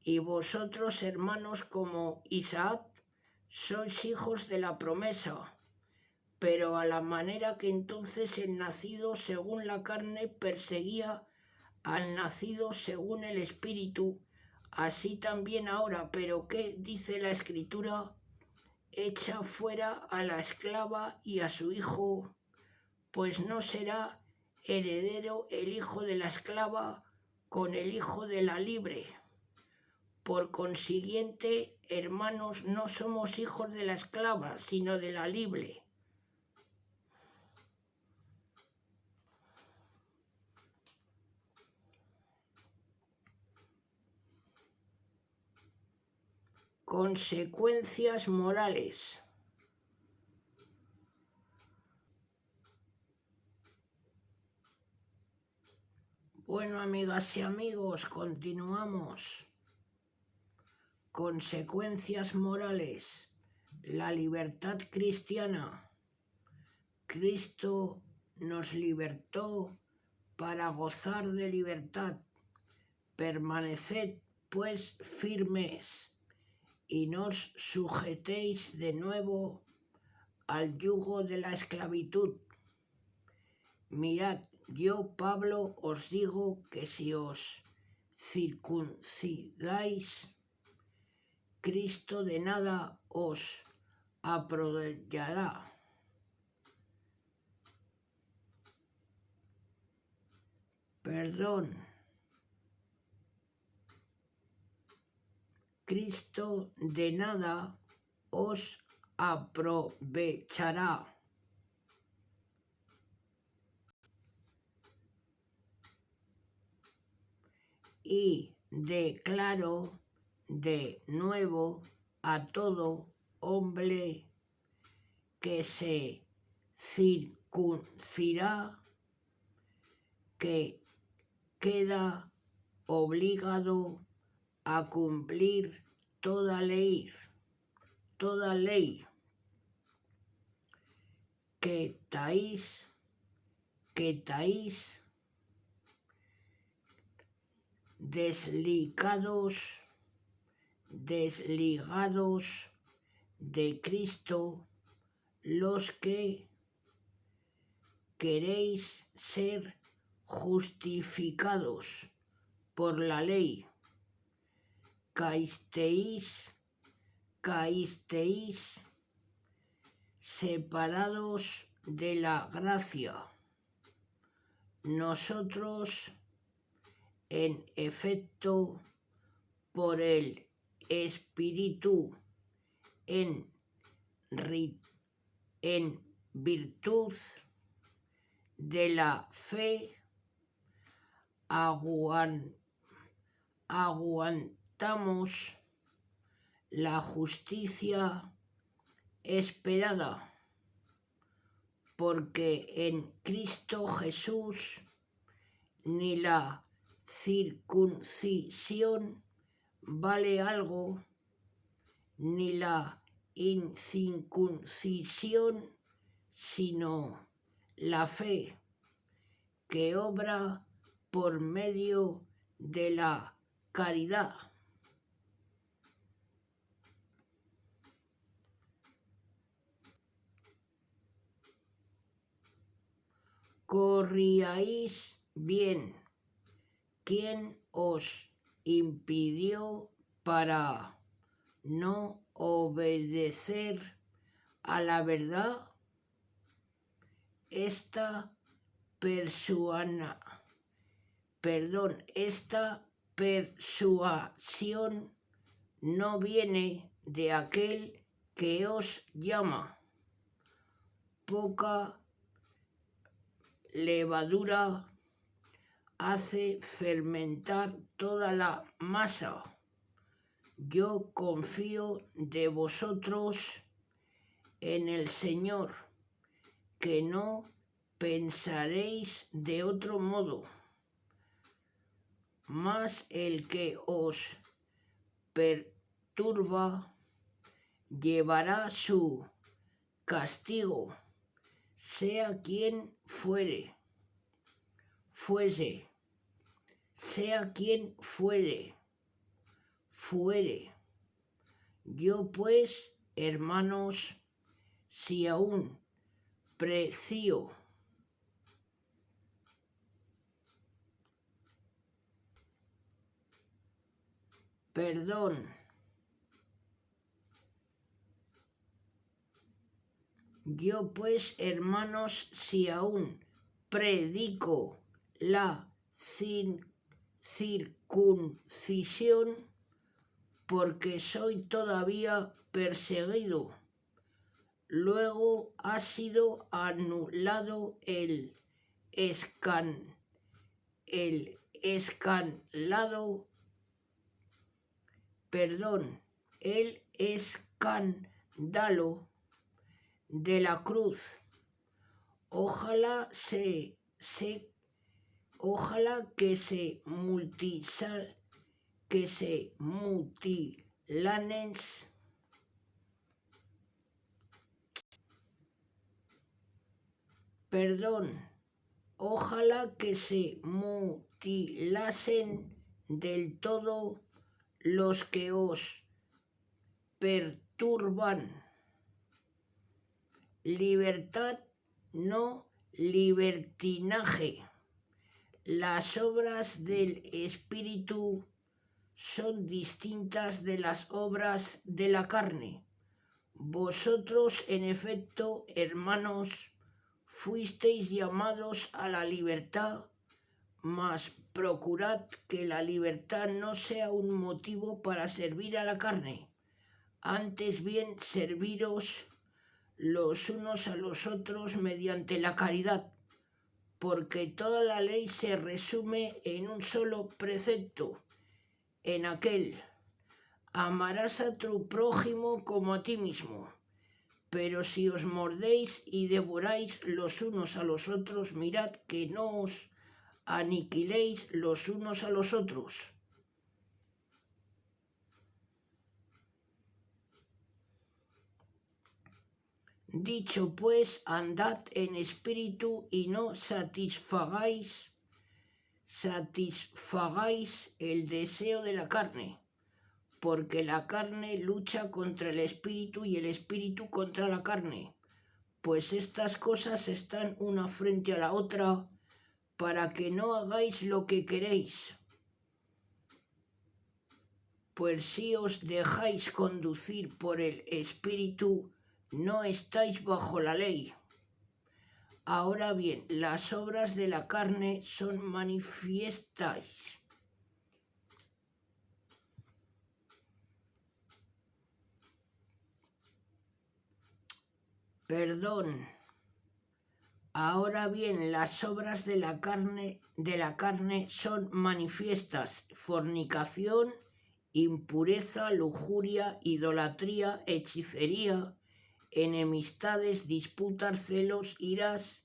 Y vosotros, hermanos, como Isaac, sois hijos de la promesa, pero a la manera que entonces el nacido según la carne perseguía al nacido según el Espíritu, así también ahora. Pero ¿qué dice la Escritura? echa fuera a la esclava y a su hijo, pues no será heredero el hijo de la esclava con el hijo de la libre. Por consiguiente, hermanos, no somos hijos de la esclava, sino de la libre. Consecuencias morales. Bueno, amigas y amigos, continuamos. Consecuencias morales. La libertad cristiana. Cristo nos libertó para gozar de libertad. Permaneced, pues, firmes y no os sujetéis de nuevo al yugo de la esclavitud. Mirad, yo, Pablo, os digo que si os circuncidáis, Cristo de nada os aprovechará. Cristo de nada os aprovechará. Y declaro de nuevo a todo hombre que se circuncida que queda obligado a cumplir toda ley, que estáis desligados de Cristo, los que queréis ser justificados por la ley. Caísteis separados de la gracia. Nosotros, en efecto, por el Espíritu, en virtud de la fe, aguantamos la justicia esperada, porque en Cristo Jesús ni la circuncisión vale algo, ni la incircuncisión, sino la fe que obra por medio de la caridad. Corríais bien. ¿Quién os impidió para no obedecer a la verdad? Esta persuasión no viene de aquel que os llama. Poca levadura hace fermentar toda la masa. Yo confío de vosotros en el Señor, que no pensaréis de otro modo, mas el que os perturba llevará su castigo, sea quien fuese. Yo pues, hermanos, si aún precio Yo pues, hermanos, si aún predico la circuncisión, porque soy todavía perseguido, luego ha sido anulado el escandalo de la cruz. Ojalá que se mutilanes ojalá que se mutilasen del todo los que os perturban. Libertad, no libertinaje. Las obras del Espíritu son distintas de las obras de la carne. Vosotros, en efecto, hermanos, fuisteis llamados a la libertad, mas procurad que la libertad no sea un motivo para servir a la carne. Antes bien, serviros los unos a los otros mediante la caridad, porque toda la ley se resume en un solo precepto, en aquel: amarás a tu prójimo como a ti mismo. Pero si os mordéis y devoráis los unos a los otros, mirad que no os aniquiléis los unos a los otros. Dicho pues, andad en espíritu y no satisfagáis el deseo de la carne, porque la carne lucha contra el espíritu y el espíritu contra la carne, pues estas cosas están una frente a la otra, para que no hagáis lo que queréis. Pues si os dejáis conducir por el espíritu, no estáis bajo la ley. Ahora bien, las obras de la carne son manifiestas. Ahora bien, las obras de la carne son manifiestas: fornicación, impureza, lujuria, idolatría, hechicería, enemistades, disputas, celos, iras,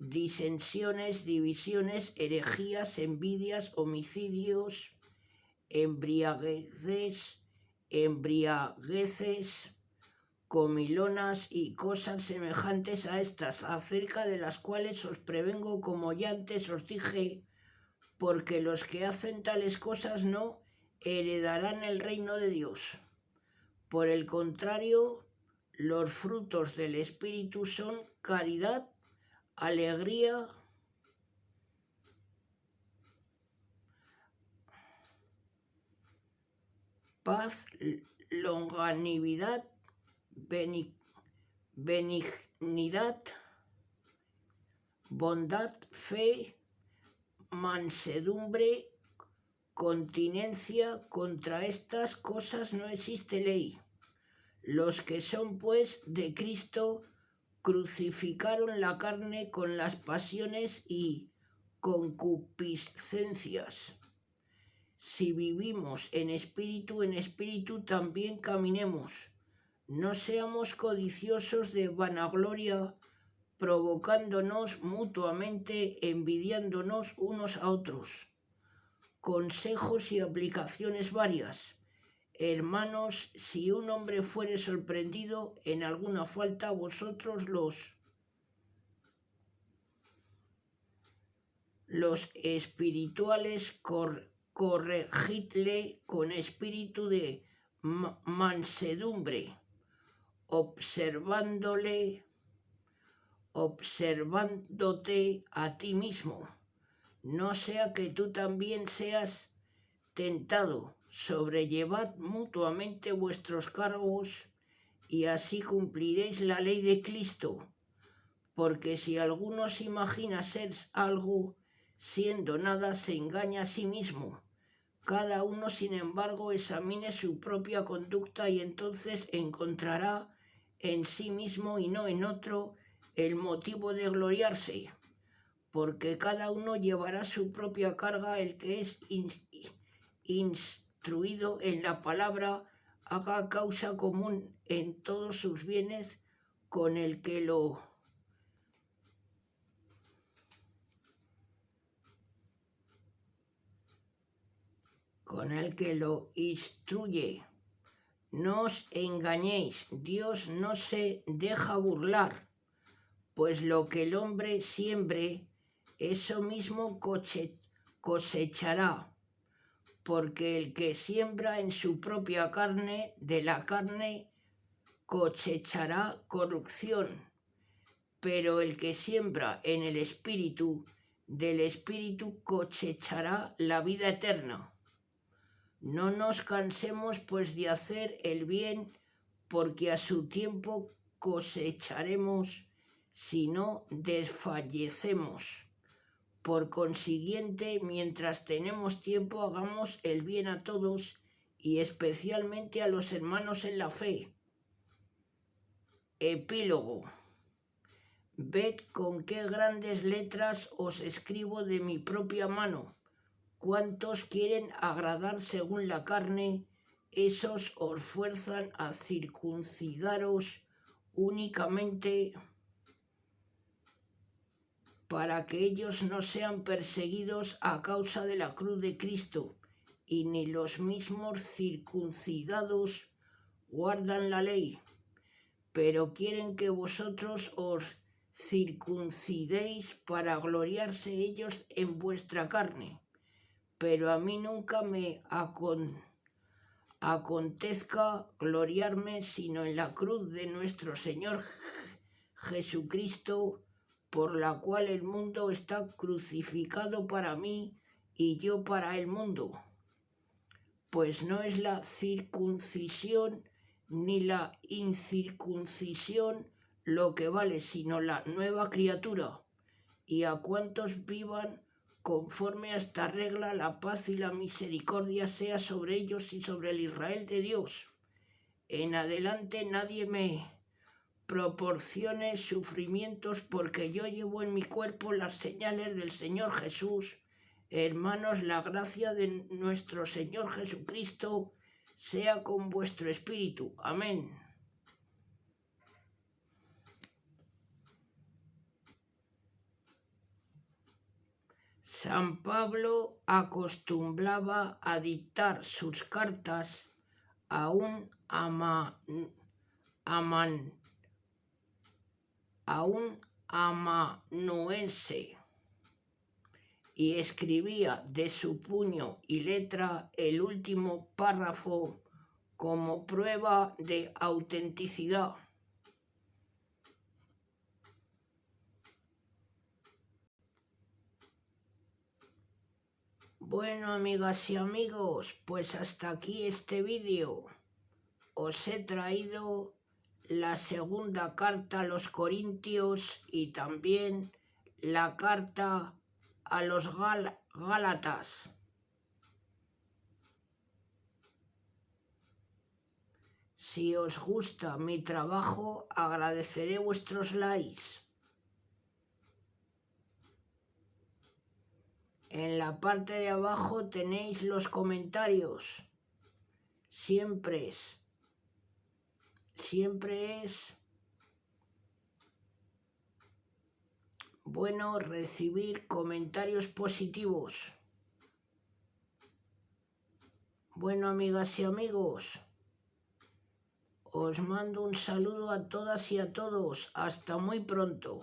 disensiones, divisiones, herejías, envidias, homicidios, embriagueces, comilonas y cosas semejantes a estas, acerca de las cuales os prevengo, como ya antes os dije, porque los que hacen tales cosas no heredarán el reino de Dios. Por el contrario, los frutos del Espíritu son caridad, alegría, paz, longanimidad, benignidad, bondad, fe, mansedumbre, continencia. Contra estas cosas no existe ley. Los que son pues de Cristo crucificaron la carne con las pasiones y concupiscencias. Si vivimos en espíritu también caminemos. No seamos codiciosos de vanagloria, provocándonos mutuamente, envidiándonos unos a otros. Consejos y aplicaciones varias. Hermanos, si un hombre fuere sorprendido en alguna falta, vosotros los espirituales corregidle con espíritu de mansedumbre, observándote a ti mismo, no sea que tú también seas tentado. Sobrellevad mutuamente vuestros cargos y así cumpliréis la ley de Cristo. Porque si alguno se imagina ser algo siendo nada, se engaña a sí mismo. Cada uno, sin embargo, examine su propia conducta y entonces encontrará en sí mismo y no en otro el motivo de gloriarse, porque cada uno llevará su propia carga. El que es instruido en la palabra haga causa común en todos sus bienes con el que lo instruye. No os engañéis, Dios no se deja burlar, pues lo que el hombre siembre, eso mismo cosechará, porque el que siembra en su propia carne, de la carne cosechará corrupción, pero el que siembra en el Espíritu, del Espíritu cosechará la vida eterna. No nos cansemos pues de hacer el bien, porque a su tiempo cosecharemos si no desfallecemos. Por consiguiente, mientras tenemos tiempo, hagamos el bien a todos y especialmente a los hermanos en la fe. Epílogo. Ved con qué grandes letras os escribo de mi propia mano. Cuantos quieren agradar según la carne, esos os fuerzan a circuncidaros únicamente para que ellos no sean perseguidos a causa de la cruz de Cristo, y ni los mismos circuncidados guardan la ley, pero quieren que vosotros os circuncidéis para gloriarse ellos en vuestra carne. Pero a mí nunca me acontezca gloriarme sino en la cruz de nuestro Señor Jesucristo, por la cual el mundo está crucificado para mí y yo para el mundo. Pues no es la circuncisión ni la incircuncisión lo que vale, sino la nueva criatura. Y a cuantos vivan conforme a esta regla, la paz y la misericordia sea sobre ellos y sobre el Israel de Dios. En adelante nadie me proporcione sufrimientos, porque yo llevo en mi cuerpo las señales del Señor Jesús. Hermanos, la gracia de nuestro Señor Jesucristo sea con vuestro espíritu. Amén. San Pablo acostumbraba a dictar sus cartas a un amanuense y escribía de su puño y letra el último párrafo como prueba de autenticidad. Bueno, amigas y amigos, pues hasta aquí este vídeo. Os he traído la segunda carta a los Corintios y también la carta a los Gálatas. Si os gusta mi trabajo, agradeceré vuestros likes. En la parte de abajo tenéis los comentarios. Siempre es bueno recibir comentarios positivos. Bueno, amigas y amigos, os mando un saludo a todas y a todos. Hasta muy pronto.